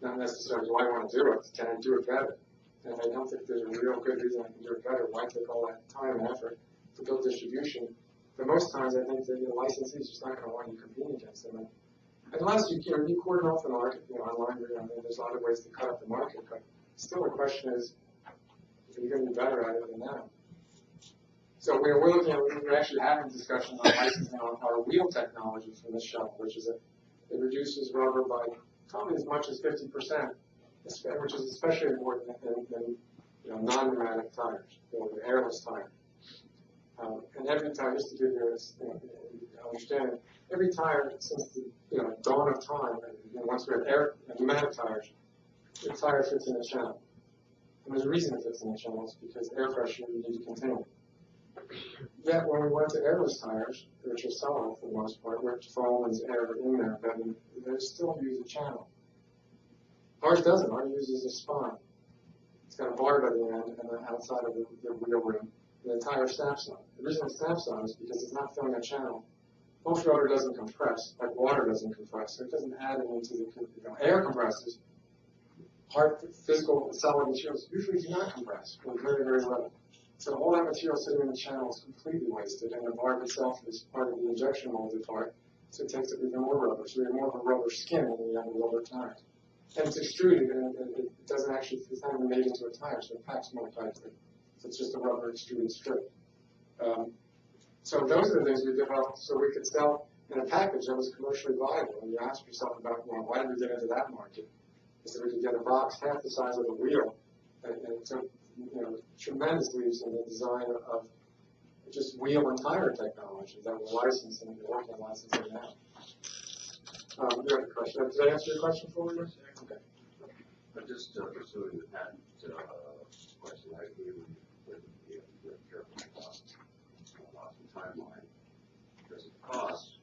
Not necessarily do I want to do it, can I do it better? And I don't think there's a real good reason I can do it better. Why take all that time and effort to build distribution? But most times I think that the licensee is just not going to want you competing against them. Unless you cordon off the market, online, there's a lot of ways to cut up the market, but still the question is, are you going to be better at it than them? So we're looking at, we're actually having discussions on licensing our wheel technology from this shelf, which is it reduces rubber by probably as much as 50%, which is especially important than non-pneumatic tires, the airless tire. And every tire, just to give you an understanding, every tire since the dawn of time, once we have pneumatic tires, the tire fits in a channel. And there's a reason it fits in a channel, it's because air pressure you need to contain it. Yet when we went to airless tires, which are solid for the most part, which foam is air in there, but they still use a channel. Ours doesn't. Ours uses a spine. It's got a barb at the end and the outside of the wheel rim. The tire snaps on. The reason it snaps on is because it's not filling a channel. Most rubber doesn't compress, like water doesn't compress, so it doesn't add anything to the air compresses. Hard, physical, solid materials usually do not compress, or very, very low. So all that material sitting in the channel is completely wasted, and the barb itself is part of the injection molded part, so it takes up even more rubber. So you have more of a rubber skin than you have a rubber tire. And it's extruded, and it doesn't actually, it's not even made into a tire, so it packs more tightly. So it's just a rubber extruded strip. So those are the things we developed so we could sell in a package that was commercially viable. And you ask yourself about, why did we get into that market? Is that we could get a box half the size of a wheel, and it took tremendous leaps in the design of just wheel and tire technology that we're licensing, we're working on licensing now. You have a question. Did I answer your question for you? Okay. But just pursuing the patent question, I agree with the careful about the timeline because of cost,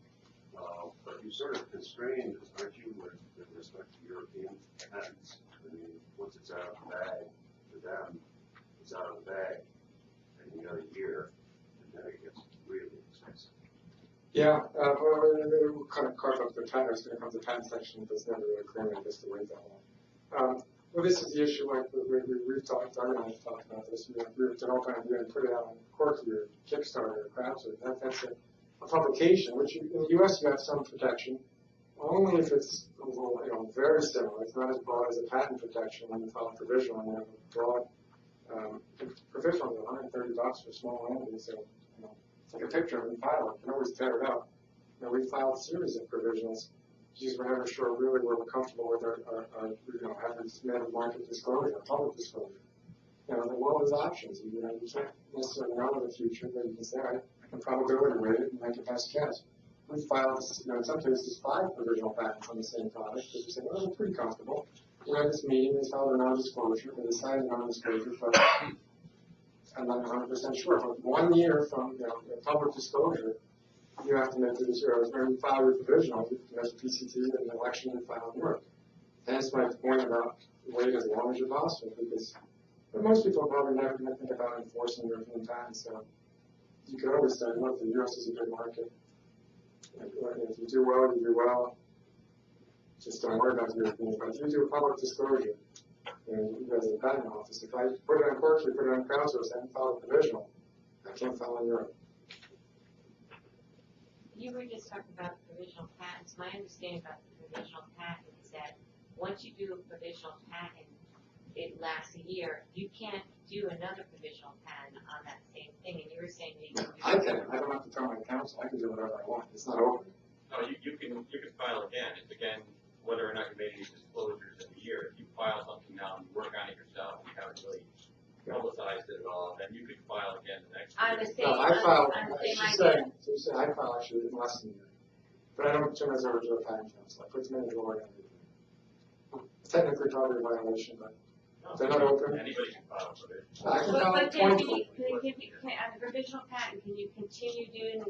but you sort of constrained, aren't you, with respect to European patents? I mean, once it's out of the bag for them, it's out of the bag, and you got a year, and then it gets really expensive. Yeah, we'll kind of carve up the patent. It's going to come to the patent section, but it's never really clear me just to wait that long. Well, this is the issue. Like we've talked, Doug and I have talked about this. We were developing an idea and put it out on Quirky or Kickstarter or Crowdsource. That's a publication, which in the U.S. you have some protection, only if it's very similar. It's not as broad as a patent protection when you file a provisional and you have a broad provisional, $130 for small entity. So take a picture of it and file it. You can always tear it up. We filed a series of provisions. Geez, we're never sure really where we're comfortable with our having made a market disclosure, public disclosure. The world has options. You can't necessarily know the future, but you can say, I can probability weight it and make a best guess. We filed, in some cases, 5 provisional patents on the same product because we said, well, we're pretty comfortable. We had this meeting, they filed a non-disclosure, they decided non-disclosure, but I'm not 100% sure. But 1 year from public disclosure, you have to make the decision. When you file your provisional, you can have PCT and an election and file work. Hence my point about wait as long as you're possible, because most people are probably never going to think about enforcing European patents. So you could always say, look, the U.S. is a good market. If you do well, you do well. Just don't worry about the European. But if you do a public disclosure, you guys in the patent office, if I put it on Berkeley, put it on crowdsource, and file a provisional, I can't file in Europe. You were just talking about provisional patents. My understanding about the provisional patent is that once you do a provisional patent, it lasts a year. You can't do another provisional patent on that same thing. And you were saying that you can do I can. I don't have to tell my counsel. I can do whatever I want. It's not open. No, you can file again. It's again whether or not you made any disclosures in a year. If you file something now and you work on it yourself, and you haven't really publicized it at all, then you could file again the next year. on the same, No, I filed. on the same She's idea. saying, I file actually in less than a year. But I don't turn those over to the patent counsel. I put them in the drawer and everything. Technically, probably a violation, but they're not open. Anybody can file for it. I can But file then, on 20. the provisional patent, can you continue doing,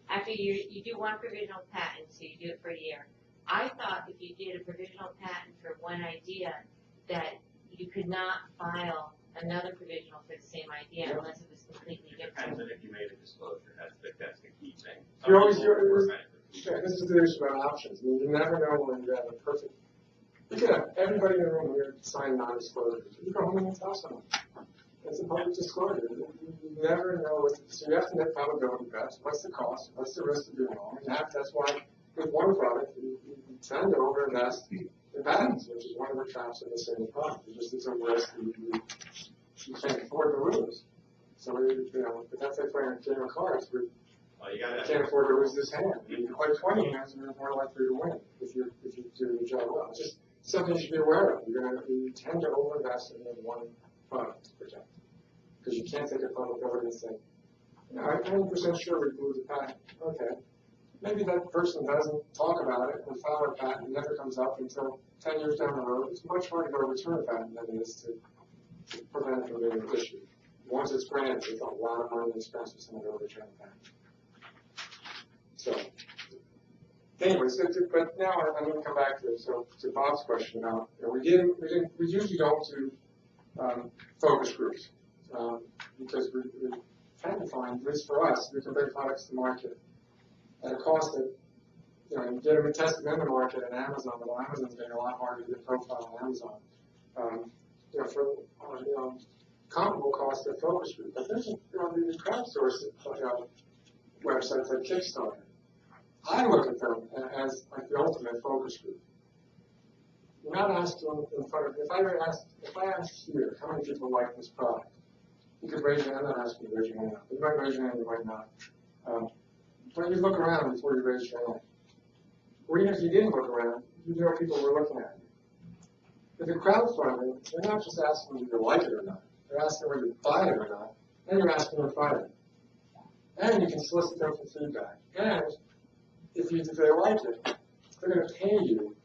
after you do one provisional patent, so you do it for a year? I thought if you did a provisional patent for one idea, that you could not file another provisional for the same idea unless it was completely Depends different. on if you made a disclosure. That's the key thing. You always, Some this is the issue about options. I mean, you never know when you have a perfect. You could have everybody in the room here sign non-disclosures. You go home and tell someone. It's a public disclosure. You never know so you have to make probability bets. What's the cost? What's the risk of doing wrong? And that's why with one product, you tend to overinvest in patents, which is one of the traps of the same product. It's a risk you can't afford to lose. So, but that's like playing a game of cards. You can't afford to lose this hand. You can play 20 hands and you're more likely to win if you do your job well. It's just something you should be aware of. You tend to overinvest in one product to protect. Because you can't take a probability and say, I'm 90% sure we lose a patent. Okay. Maybe that person doesn't talk about it and file a patent and never comes up until 10 years down the road. It's much harder to overturn a patent than it is to prevent it from being issued. Once it's granted, it's a lot of money and expense for someone to overturn a patent. So, anyways, but now I'm going to come back to Bob's question now. We usually don't do focus groups because we tend to find, at least for us, we can bring products to market at a cost that, you get them tested in the market at Amazon, but Amazon's getting a lot harder to get profile on Amazon. For comparable cost of focus group. But there's these crowdsourcing websites like Kickstarter. I look at them as like the ultimate focus group. You're not asking in front of, if I ask here, how many people like this product? You could raise your hand. I'm not asking you to raise your hand. You might raise your hand, you might not. But you look around before you raise your hand. Or even if you didn't look around, you know people were looking at you. If you're crowdfunding, you're not just asking if you like it or not. You're asking whether you buy it or not. And you're asking them to buy it. And you can solicit them for feedback. And if they like it, they're going to pay you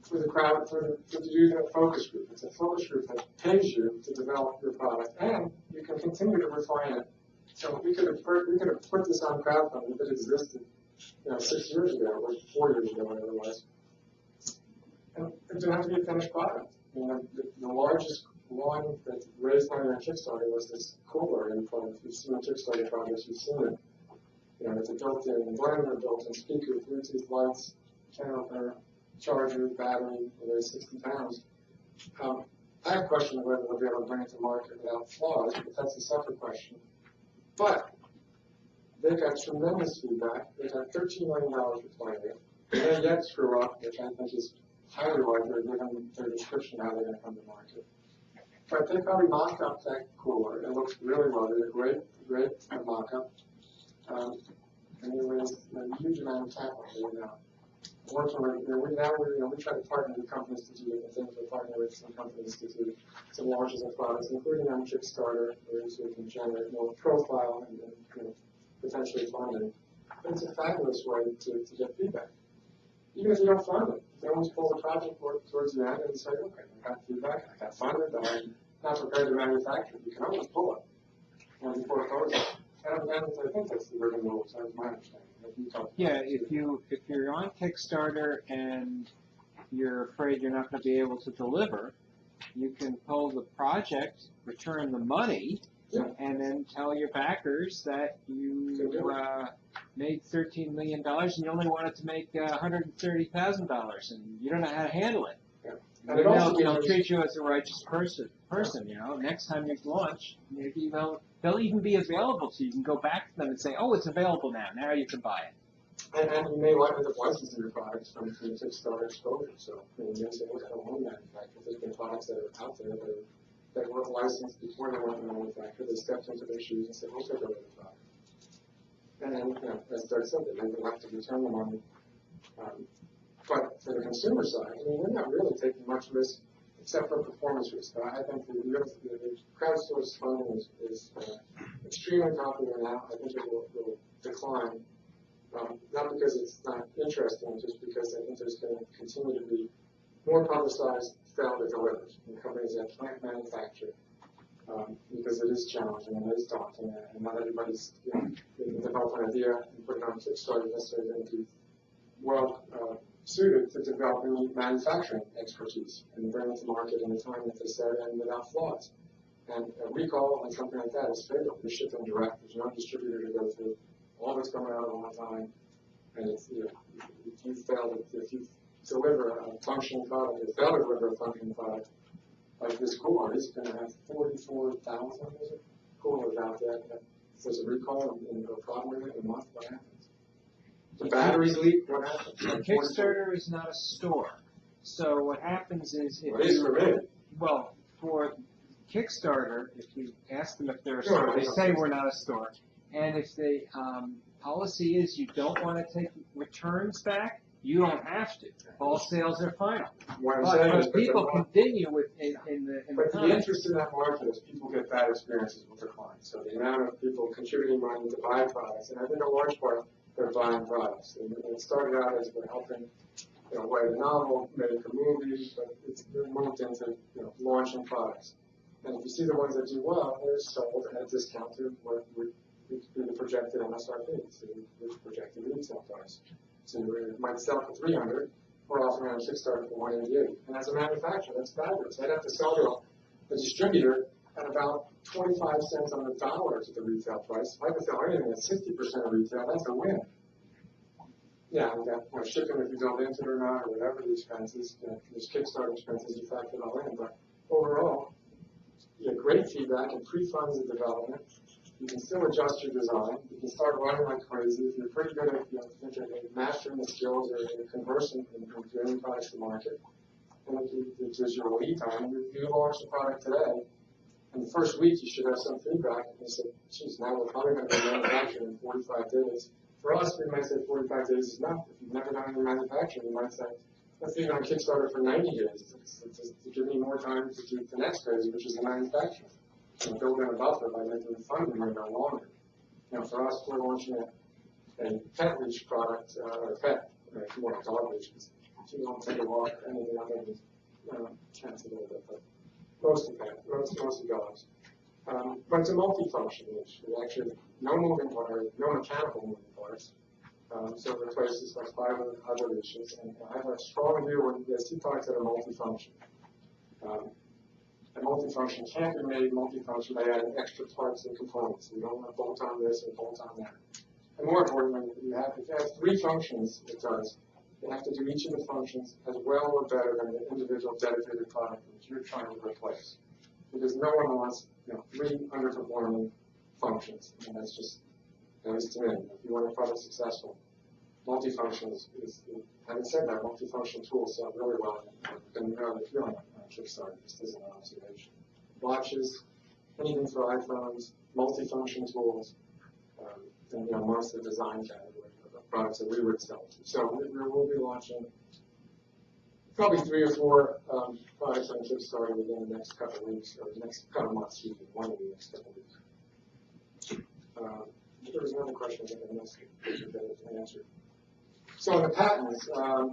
for the crowd to do that focus group. It's a focus group that pays you to develop your product, and you can continue to refine it. So we could have put this on crowdfunding if it existed, 6 years ago or 4 years ago, whatever it was. And it didn't have to be a finished product. The largest one that raised money on Kickstarter was this cooler input. If you've seen the Kickstarter projects, you've seen it. It's a built-in blender, built-in speaker, Bluetooth lights, can opener, charger, battery, weighs 60 pounds. I have a question of whether they'll be able to bring it to market without flaws, but that's a separate question. But they got tremendous feedback. They got $13 million for playing it. They yet screw up, which I think is highly likely given their description of how they're going to come to market. But they probably mocked up that cooler. It looks really well. They did a great mock-up. And they raised a huge amount of capital. Working with, we try to partner with companies to do different things. We partner with some companies to do some launches of products, including on Kickstarter, where we can generate more profile and potentially funding. But it's a fabulous way to get feedback. Even if you don't fund it, you can always pull the project towards the end and say, okay, I got feedback, I got funded, but I'm not prepared to manufacture. You can always pull it before closing. And I think that's the written rules, that's my understanding. Yeah, if you're on Kickstarter and you're afraid you're not going to be able to deliver, you can pull the project, return the money, and then tell your backers that you made $13 million and you only wanted to make $130,000, and you don't know how to handle it. And they'll treat you as a righteous person. Next time you launch, maybe they'll even be available, so you can go back to them and say, oh, it's available now. Now you can buy it. And you may wind up licensing your products from the Kickstarter exposure. So you may say, look, I don't want to manufacture. There's been products that are out there that were licensed before they went to manufacture. They stepped into their shoes and said, we'll take over the product. And then, as Doug said, they may have to return the money. But for the consumer side, we're not really taking much risk except for performance risk. I think the crowdsourced funding is extremely popular now. I think it will decline, not because it's not interesting, just because I think there's going to continue to be more publicized failure delivers in companies that can't manufacture, because it is challenging and it is daunting, and not everybody's develop an idea and put it on Kickstarter necessarily going to be well suited to developing manufacturing expertise and bring it to market in the time that they said and without flaws. And a recall on something like that is fatal. You're shipping direct. There's no distributor to go through. All of it's coming out at one time. And if you deliver a functioning product, if you fail to deliver a functioning product, like this cooler is going to have 44,000 coolers out there. If there's a recall and a problem with it in a month, what happens? The batteries leak, what happens? Kickstarter is not a store. So what happens is if it is for me. Well, for Kickstarter, if you ask them if they're a store, they say we're not a store. And if the policy is you don't want to take returns back, you don't have to. All sales are final. But people continue in the the interest in that market is people get bad experiences with their clients. So the amount of people contributing money to buy products, and I think a large part they're buying products. And it started out as we're helping, write a novel, make a movie, but it's moved into, launching products. And if you see the ones that do well, they're sold at a discount to what would be the projected MSRP, so the projected retail price. So it might sell for $300, we're offering on Kickstarter for $188. And as a manufacturer, that's fabulous. I'd have to sell to a distributor at about 25 cents on the dollar to the retail price. If I could sell anything at 60% of retail, that's a win. Yeah, we got shipping if you build into it or not, or whatever the expenses, there's Kickstarter expenses, you factor it all in. But overall, you get great feedback and pre-funds the development. You can still adjust your design. You can start running like crazy. If you're pretty good at mastering the skills or conversing and bringing products to market, and if there's your lead time, you launch the product today. In the first week, you should have some feedback. And they said, geez, now we're probably going to be manufacturing in 45 days. For us, we might say 45 days is enough. If you've never done any manufacturing, you might say, let's leave it on Kickstarter for 90 days to give me more time to do the next phase, which is the manufacturing. And build in a buffer by making the funding window longer. For us, we're launching a pet leash product, or pet, if you want dog leashes. If you don't take a walk or anything other than chance a little bit, but mostly dogs. But it's a multi-function leash. We actually have no moving parts, no mechanical moving parts. So it replaces like 5 other leashes. And I have a strong view when you see products that are multi-function. And multi-function can't be made multi-function by adding extra parts and components. You don't want to bolt on this and bolt on that. And more importantly, if you have 3 functions, it does. You have to do each of the functions as well or better than the individual dedicated product that you're trying to replace. Because no one wants 3 underperforming functions. And that's just, at least to me, if you want a product successful, multifunction is having said that, multifunction tools sell really well and really feeling on Kickstarter, just as an observation. watches, anything for iPhones, multifunction tools, and, most of the design category of products that we would sell to. So we will be launching probably 3 or 4 products on Kickstarter within the next couple of weeks, or the next couple of months, even one of the next couple of weeks. There was another question that I missed that answered. So on the patents, I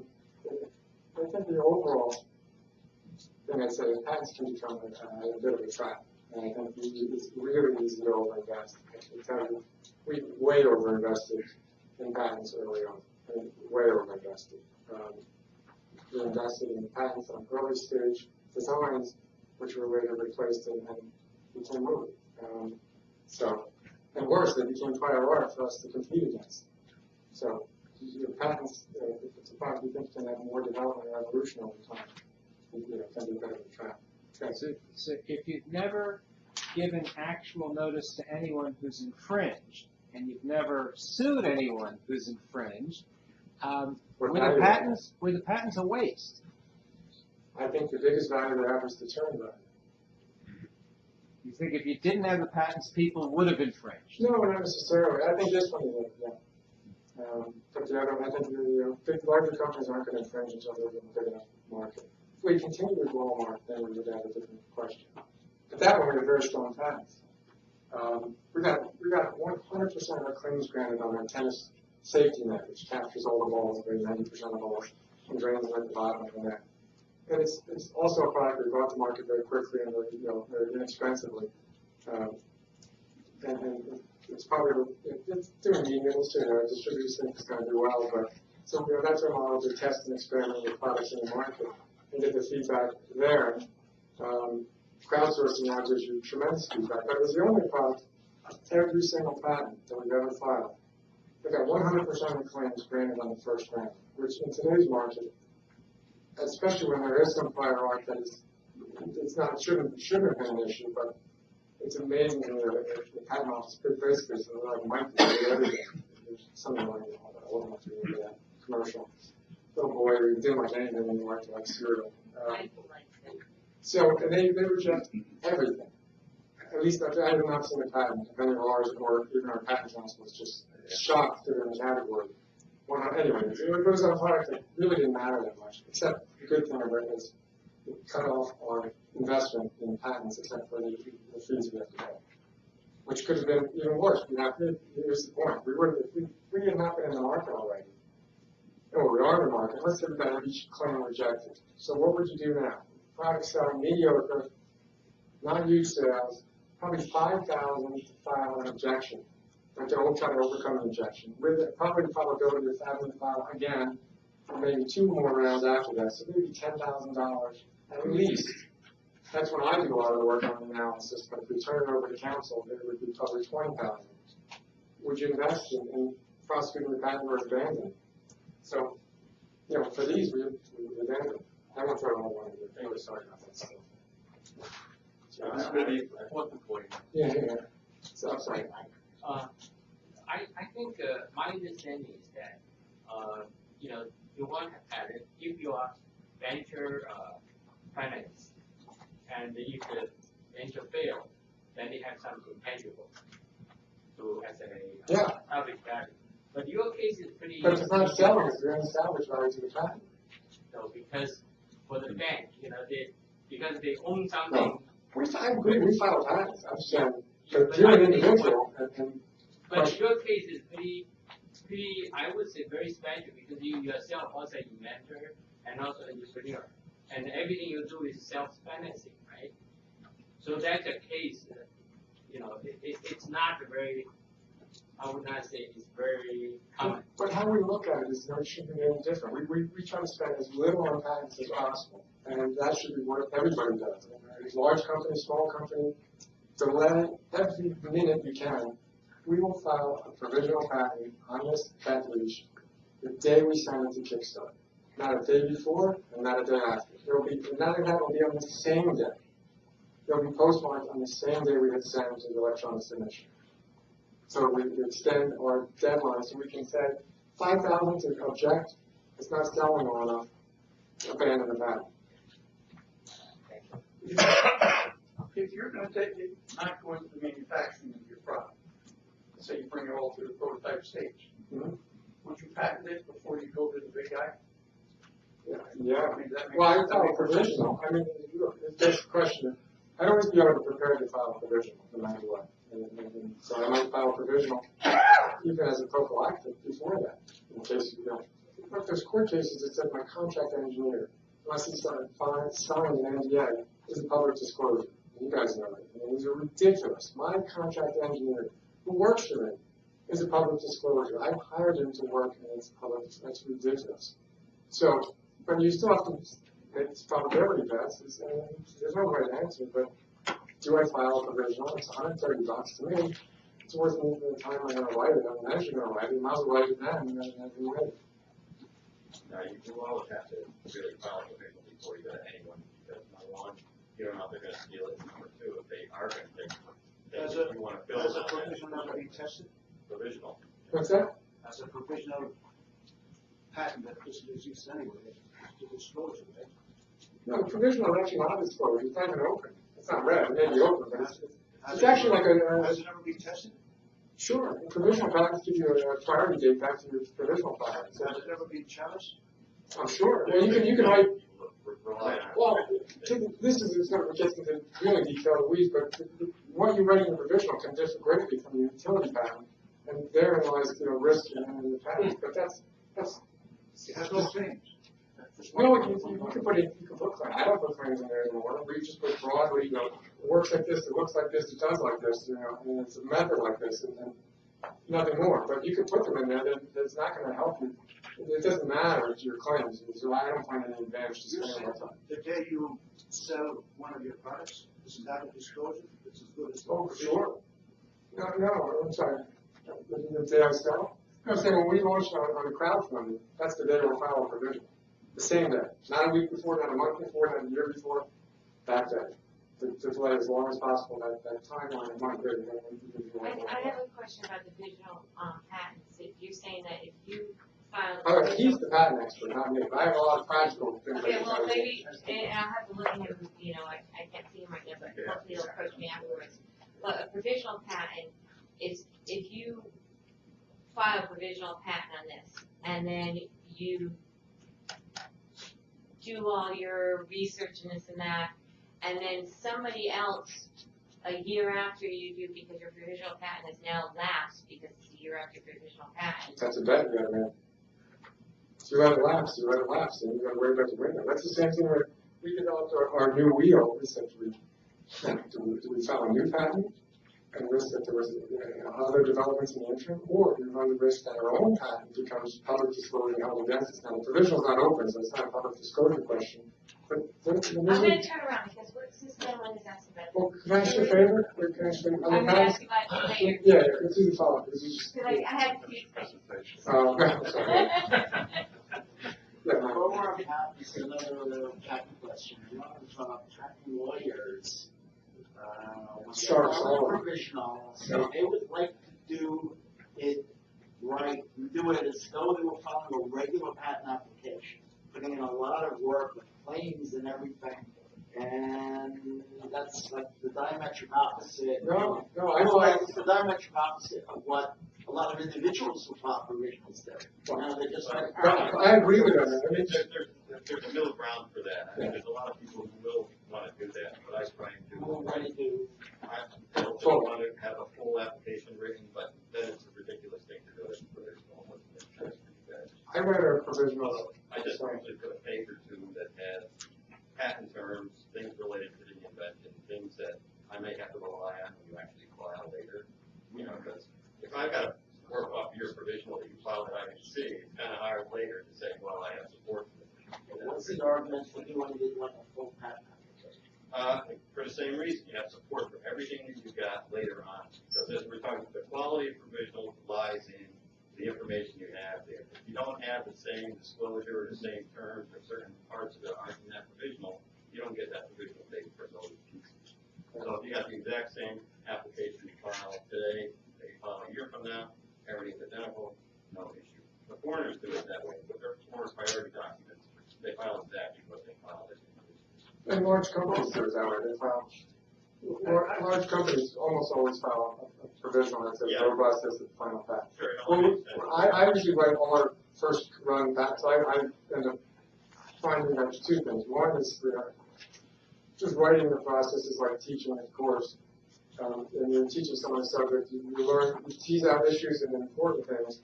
think the overall thing I'd say is patents can become a bit of a trap. And I think it's really easy to overinvest. We way overinvested in patents early on. Way overinvested. We invested in patents on early stage designs, which were later replaced and became movie. And worse, they became prior art for us to compete against. So your patents, if it's a product you think can have more development or evolution over time, can be a bit of a trap. Okay. So if you've never given actual notice to anyone who's infringed, and you've never sued anyone who's infringed, were the patents a waste? I think the biggest value they have is the turn value. You think if you didn't have the patents, people would have infringed? No, not necessarily. I think this one is, yeah. But the other, I think big, larger companies aren't going to infringe until they're in a big enough market. If we continue with Walmart, then we would have a different question. But that one, we have very strong patents. We got 100% of our claims granted on our tennis safety net, which captures all the balls, about 90% of balls, and drains them at the bottom of the net. And it's also a product we brought to market very quickly and very inexpensively. And it's probably it's doing emails too. Distributors think it's going to do well, but so that's our model to test and experiment with products in the market and get the feedback there. Crowdsourcing now gives you tremendous feedback, but it was the only product, every single patent that we've ever filed. We got 100% of the claims granted on the first round, which in today's market, especially when there is some prior art that shouldn't have been an issue, but it's amazing the patent office basically says, might be everything. There's something like that. I wouldn't want to do that commercial. Little boy, we didn't like anything anymore, like cereal. So they reject everything. At least I have not seen a patent of any of ours, or even our patent council was just shocked that they're in the category. Anyway, it goes on a product that really didn't matter that much, except the good thing of it is it cut off our investment in patents, except for the fees we have to pay, which could have been even worse. Here's the point: if we had not been in the market already, or we are in the market, let's say we got each claim rejected. So what would you do now? Products selling mediocre, not huge sales, probably 5,000 to file an objection. Like they're all trying to overcome an objection, with probably the probability of having to file again, or maybe 2 more rounds after that. So maybe $10,000 at least. That's when I do a lot of the work on the analysis. But if we turn it over to counsel, it would be probably $20,000. Would you invest in prosecuting the patent or abandon it? So, for these, we abandon. I won't throw it all away. Anyway, sorry about that stuff. Maybe one point. Yeah. So, I'm sorry. I think my understanding is that you want a patent if you are venture finance, and if the venture fail, then they have something tangible to as a public value. But your case is pretty. But it's not selling; it's doing salvage value to the patent. No, because for the bank, because they own something. No, we file patents. I'm saying, but you're an individual, But your case is pretty, I would say, very special because you yourself also an inventor and also an entrepreneur, and everything you do is self-financing, right? So that's a case. It's not very. I would not say it's very common. But how we look at it is it should be any different. We try to spend as little on patents as possible, and that should be what everybody does. Large company, small company, delay every minute you can. We will file a provisional patent on this patent leash the day we send it to Kickstarter. Not a day before and not a day after. None of that will be on the same day. They'll be postmarked on the same day we had sent to the electronic submission. So we extend our deadline so we can say 5,000 to object. It's not selling well enough. Abandon the patent. If you're not going to the manufacturing of your product. Let's say you bring it all to the prototype stage. Mhm. Would you patent it before you go to the big guy? Yeah. I mean, that makes- Well, I file provisional. I mean, that's the question. I don't always be able to prepare to file provisional, no matter what. And so I might file provisional, even as a prophylactic before that, in case you don't. But there's court cases that said my contract engineer, unless he signed an NDA, is a public disclosure. You guys know it. I mean, these are ridiculous. My contract engineer, who works for me, is a public disclosure. I've hired him to work, and it's public. That's ridiculous. So, but you still have to make probability bets. There's no right answer, but do I file a provisional? It's $130 to me. It's worth me the time I'm gonna write it. I'm actually gonna write it. I might as well write it now and then wait. Now, you will always have to really file a provisional before you go to anyone, because number one, you don't know if they're gonna steal it, number two, if they are gonna take it, Does then you wanna fill Does it a out provisional ever be tested? provisional. What's that? As a provisional patent that just is used anyway, to disclose it, right? No, provisional is actually not disclosed. It's not even open. It's not red. It may be open, but it's actually like a. Has it ever been tested? Sure. Provisional patents give you a priority date back to your provisional filing. So Has it ever been challenged? I'm sure. Well, you can write. Rely on it. Well, this is sort of gets into really detailed weeds, but what you write in the provisional can differ greatly from the utility patent, and therein lies risk in the patent. But that's It has no change. no. You can put it. You can put claims. I don't put claims in there anymore. We just put broadly. It works like this. It looks like this. It does like this. And it's a method like this, and nothing more. But you can put them in there. That's not going to help you. It doesn't matter to your claims. So I don't find any advantage to You're saying saying what's on. the day you sell one of your products, isn't that a disclosure? It's as good as. Oh, sure. No, I'm sorry. The day I sell? No, I'm saying when we launched on the crowdfunding, that's the day we'll file a provision. The same day. Not a week before, not a month before, not a year before, that day. To delay as long as possible that timeline of my bid. I have a question about the digital patents. If you're saying that if you file. Oh, he's the patent expert, not me. I have a lot of practical things. Okay, well, maybe, and I'll have to look at him, I can't see him right now, but hopefully he'll approach me afterwards. But a provisional patent is, if you file a provisional patent on this, and then you do all your research and this and that, and then somebody else, a year after you do, because your provisional patent has now lapsed, because it's a year after your provisional patent. That's a bet you gotta make. So you let it lapse, and you gotta worry about the window. That's the same thing with, we developed our new wheel, essentially. Do we file a new patent and risk that there was other developments in the interim, or do we run the risk that our own patent becomes public disclosure and held against us? Now, the provisional's not open, so it's not a public disclosure question. But I'm gonna turn around, because what's this gentleman is asking about? well, can I ask you a favor? Or can I ask you, I'm gonna ask you about it later. Yeah, it's easy to follow. Because I had to be. Sorry. Yeah, While we're on patents, another patent question. A lot of patent lawyers, when they file a provisional, say they would like to do it right, do it as though they were filing a regular patent application, putting in a lot of work with claims and everything. And that's like the diametric opposite. No, I It's don't like. the diametric opposite of what a lot of individuals who file provisionals do. Now they just like. I agree with that. I mean, There's a middle ground for that. I mean, there's a lot of people who will wanna do that, but I try and do. Well, what do you do? I don't want to have a full application written, but then it's a ridiculous thing to do it for this moment. I read a provisional. I just usually put a page or two that has patent terms, things related to the invention, things that I may have to rely on when you actually file later. Because if I've got to work off your provisional that you filed that I can see, it's kind of hard later to say, well, I have support for this. What's the argument for doing it like a full patent application? For the same reason, you have support for everything that you got later on. Because as we're talking, the quality of provisional lies in the information you have there. If you don't have the same disclosure or the same terms or certain parts of it aren't in that provisional, you don't get that provisional date for those pieces. So if you got the exact same application you file today, that you file a year from now, everything's identical, no issue. The foreigners do it that way, but their foreign priority documents, they file exactly what they filed. And large companies do it that way. They file Large companies almost always file a provisional that says Yeah. robust as the final patent. Sure, no, Well, that makes sense. I usually write all our first run patents. I end up finding that two things. One is just writing the process is like teaching a course. And you're teaching someone a subject, you learn, you tease out issues and important things.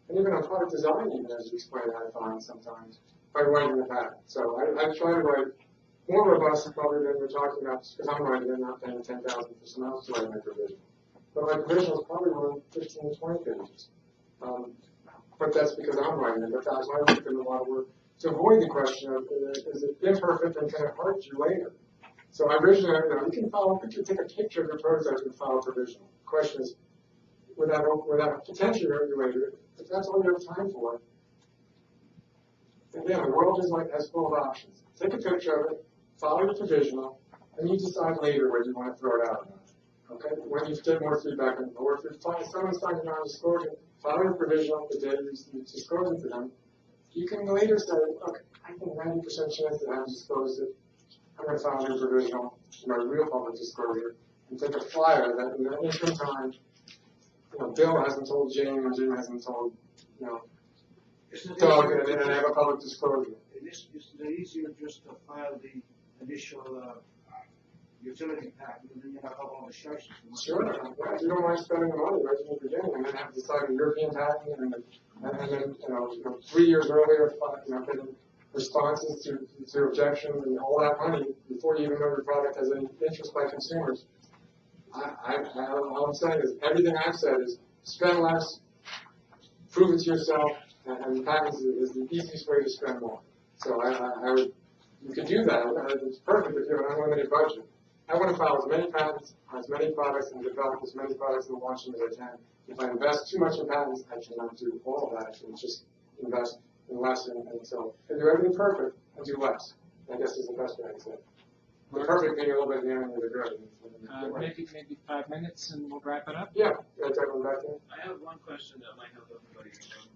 And even on product design, even as you explain, I find sometimes by writing the patent. So I try to write more robust probably than we're talking about, because I'm writing it, not paying $10,000 for someone else to write my provision. But my provision is probably around 15 to 20 pages. But that's because I'm writing it, but that's why I put in a lot of work to avoid the question of, is it imperfect and can it hurt you later? So I originally, you can take a picture of your prototype and file a provision. The question is, without potentially hurting you later, if that's all you have time for, again, the world is like, has full of options. Take a picture of it, file your provisional, and you decide later whether you want to throw it out or not. Okay? When you get more feedback, or if you find someone's talking about disclosure, file your provisional the day you disclose it to them. You can later say, look, I think 90% chance that I haven't disclosed it. I'm going to file a new provisional for my real public disclosure and take a flyer that in the interim time, Bill hasn't told Jane and Jim hasn't told, Doug, and then have a public disclosure. Isn't it easier just to file the initial utility patent and then you have all the instructions? Sure, yeah, if you don't mind spending the money right from the beginning and then have to decide a European patent and then 3 years earlier, getting responses to objections and all that money before you even know your product has any interest by consumers. All I'm saying is everything I've said is spend less, prove it to yourself, and patents is the easiest way to spend more. So you can do that. It's perfect if you have an unlimited budget. I want to file as many patents, as many products, and develop as many products and launch them as I can. If I invest too much in patents, I cannot do all of that. I can just invest in less. And so if you do everything perfect, I do less. I guess is the best way to say it. The perfect being a little bit the enemy of the good. Maybe 5 minutes and we'll wrap it up? Yeah, that's everyone back there. I have one question that might help everybody in the room.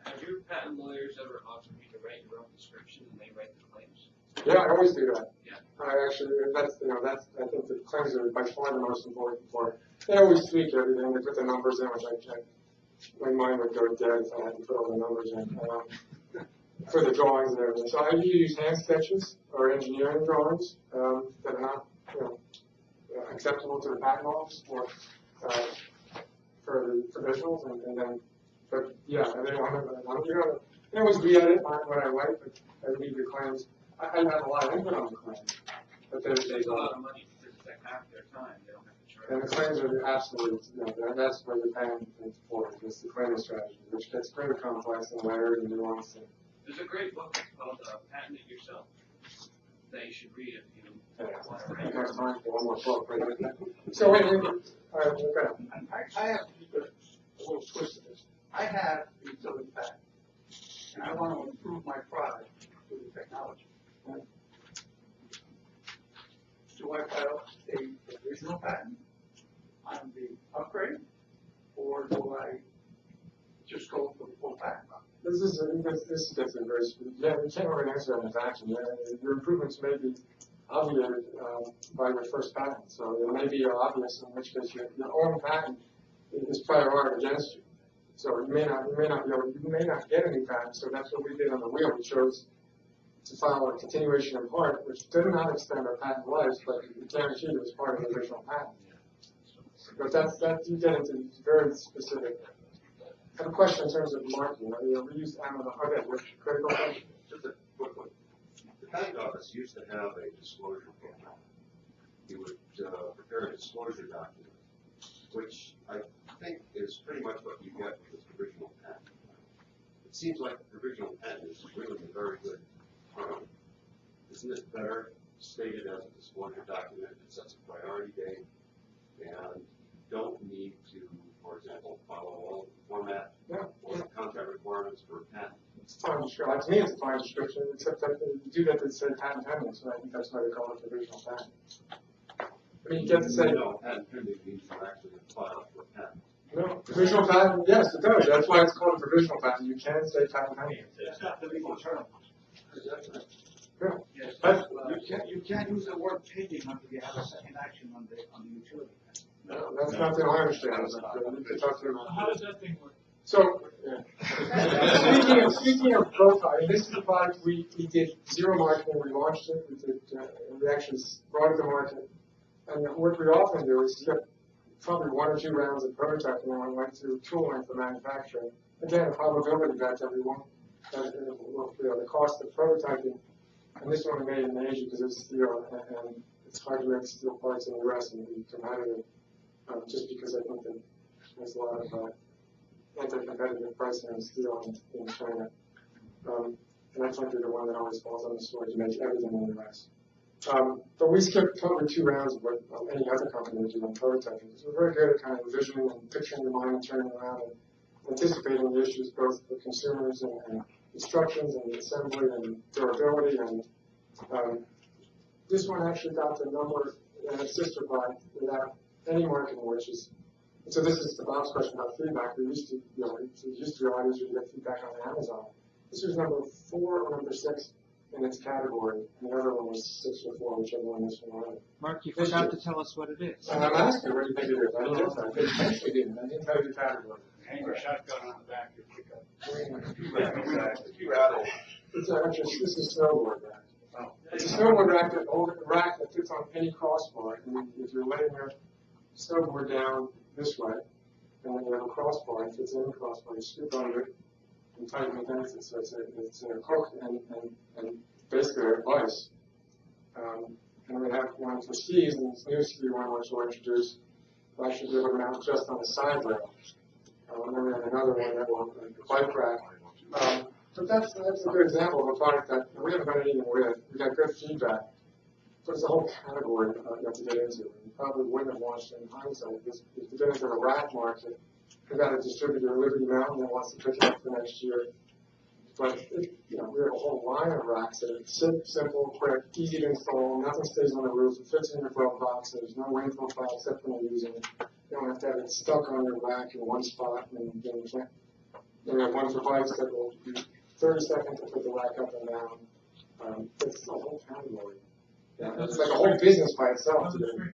Have your patent lawyers ever offered you to write your own description and they write the claims? Yeah, I always do that. Yeah. I actually, I think the claims are by far the most important part. They always tweak everything. They put the numbers in, which my mind would go dead if I had to put all the numbers in. For the drawings and everything. So I use hand sketches or engineering drawings that are not, acceptable to the patent office for the provisionals, and then, but yeah, and then I always re-edit what I like, but I leave the claims. I have a lot of input on the claims, but they It's a lot don't. of money because it's like half their time. They don't have to charge. And the claims are absolutely, that's what you're paying for, is the claiming strategy, which gets pretty complex and layered and nuanced. There's a great book called Patent It Yourself that you should read if you want to I read. have time for one more book. So wait, all right, okay. I have a little twist to this. I have a utility patent, and I want to improve my product with the technology. Do I file a original patent on the upgrade, or do I just go for the full patent? This is gets a very, yeah, you can't really answer that in a vacuum. Your improvements may be obviated by your first patent, so it may be obvious, in which case your own patent is prior art against you. So you may not get a new patent. So that's what we did on the wheel. We chose to file a continuation in part, which did not extend our patent lives, but it guaranteed it was part of the original patent. But that you get into very specific. I have a question in terms of marketing. We use Amazon. Okay, which critical question? Just a quick one. The patent office used to have a disclosure program. You would prepare a disclosure document, which I think is pretty much what you get with the provisional patent. It seems like the provisional patent is really a very good term. Isn't it better stated as a disclosure document that sets a priority date and don't need to, for example, follow all the format or the content requirements for a patent? It's fine description. To me, it's a fine description, except that you do get to say patent pending, so I think that's why they call it provisional patent. I mean, you get to say no. Patent pending means you actually file for a patent. No, provisional patent. Yes, it does. That's why it's called a provisional patent. You can say patent pending. It's not the legal term. Exactly. Yeah. Yes, But you you can't use the word paving until you have a second action on the utility. No, that's not the, I understand, but you can talk to them. How does that thing work? So, speaking of profiling, this is the product we did zero marketing, we launched it, we actually brought it to market. And what we often do is get probably 1 or 2 rounds of prototyping and went through tooling for manufacturing. Again, a probability bet everyone, the cost of prototyping, and this one made in Asia because it's steel, and it's hard to make steel parts in the US and be competitive, just because I think that there's a lot of anti-competitive pricing on steel in China. And that's likely the one that always falls on the sword to make everything in the US. But we skipped probably 2 rounds of what any other company would do in prototyping, because we're very good at kind of envisioning and picturing the mind and turning around and anticipating the issues both for consumers and instructions and assembly and durability. And this one actually got the number and its sister product without any marketing, which is, so this is the Bob's question about feedback. We used to, it used to be a lot easier to get feedback on Amazon. This was number 4 or number 6 in its category, and the other one was 6 or 4, whichever one this one was. Mark, you forgot to tell us what it is. And I'm asking, what do you think it is? I didn't answer. I actually didn't. I didn't tell you the category. Hang your shotgun on the back of your pickup. It's actually, this is a snowboard rack. It's a snowboard rack that fits on any crossbar. And if you're laying your snowboard down this way, and then you have a crossbar, it fits in the crossbar, you scoop under it and tighten it down. So it's a hook and basically a vise. And we have one for skis, and this new ski one which we'll introduce, I should be able to mount just on the side rail. And then we have another one that will, the bike rack. But that's a good example of a product that we haven't done anything with. We got good feedback. But it's a whole category you have to get into. You probably wouldn't have launched it in hindsight, because if you get into the rack market, you've got a distributor, Liberty Mountain, that wants to pick it up for next year. But we have a whole line of racks that are simple, quick, easy to install, nothing stays on the roof, it fits in your glove box, there's no rain profile except when you're using it. You don't have to have it stuck on your rack in one spot, and then you can't. We have one for bikes that will be 30 seconds to put the rack up and down. It's a whole category. Yeah, it's like a whole business by itself today.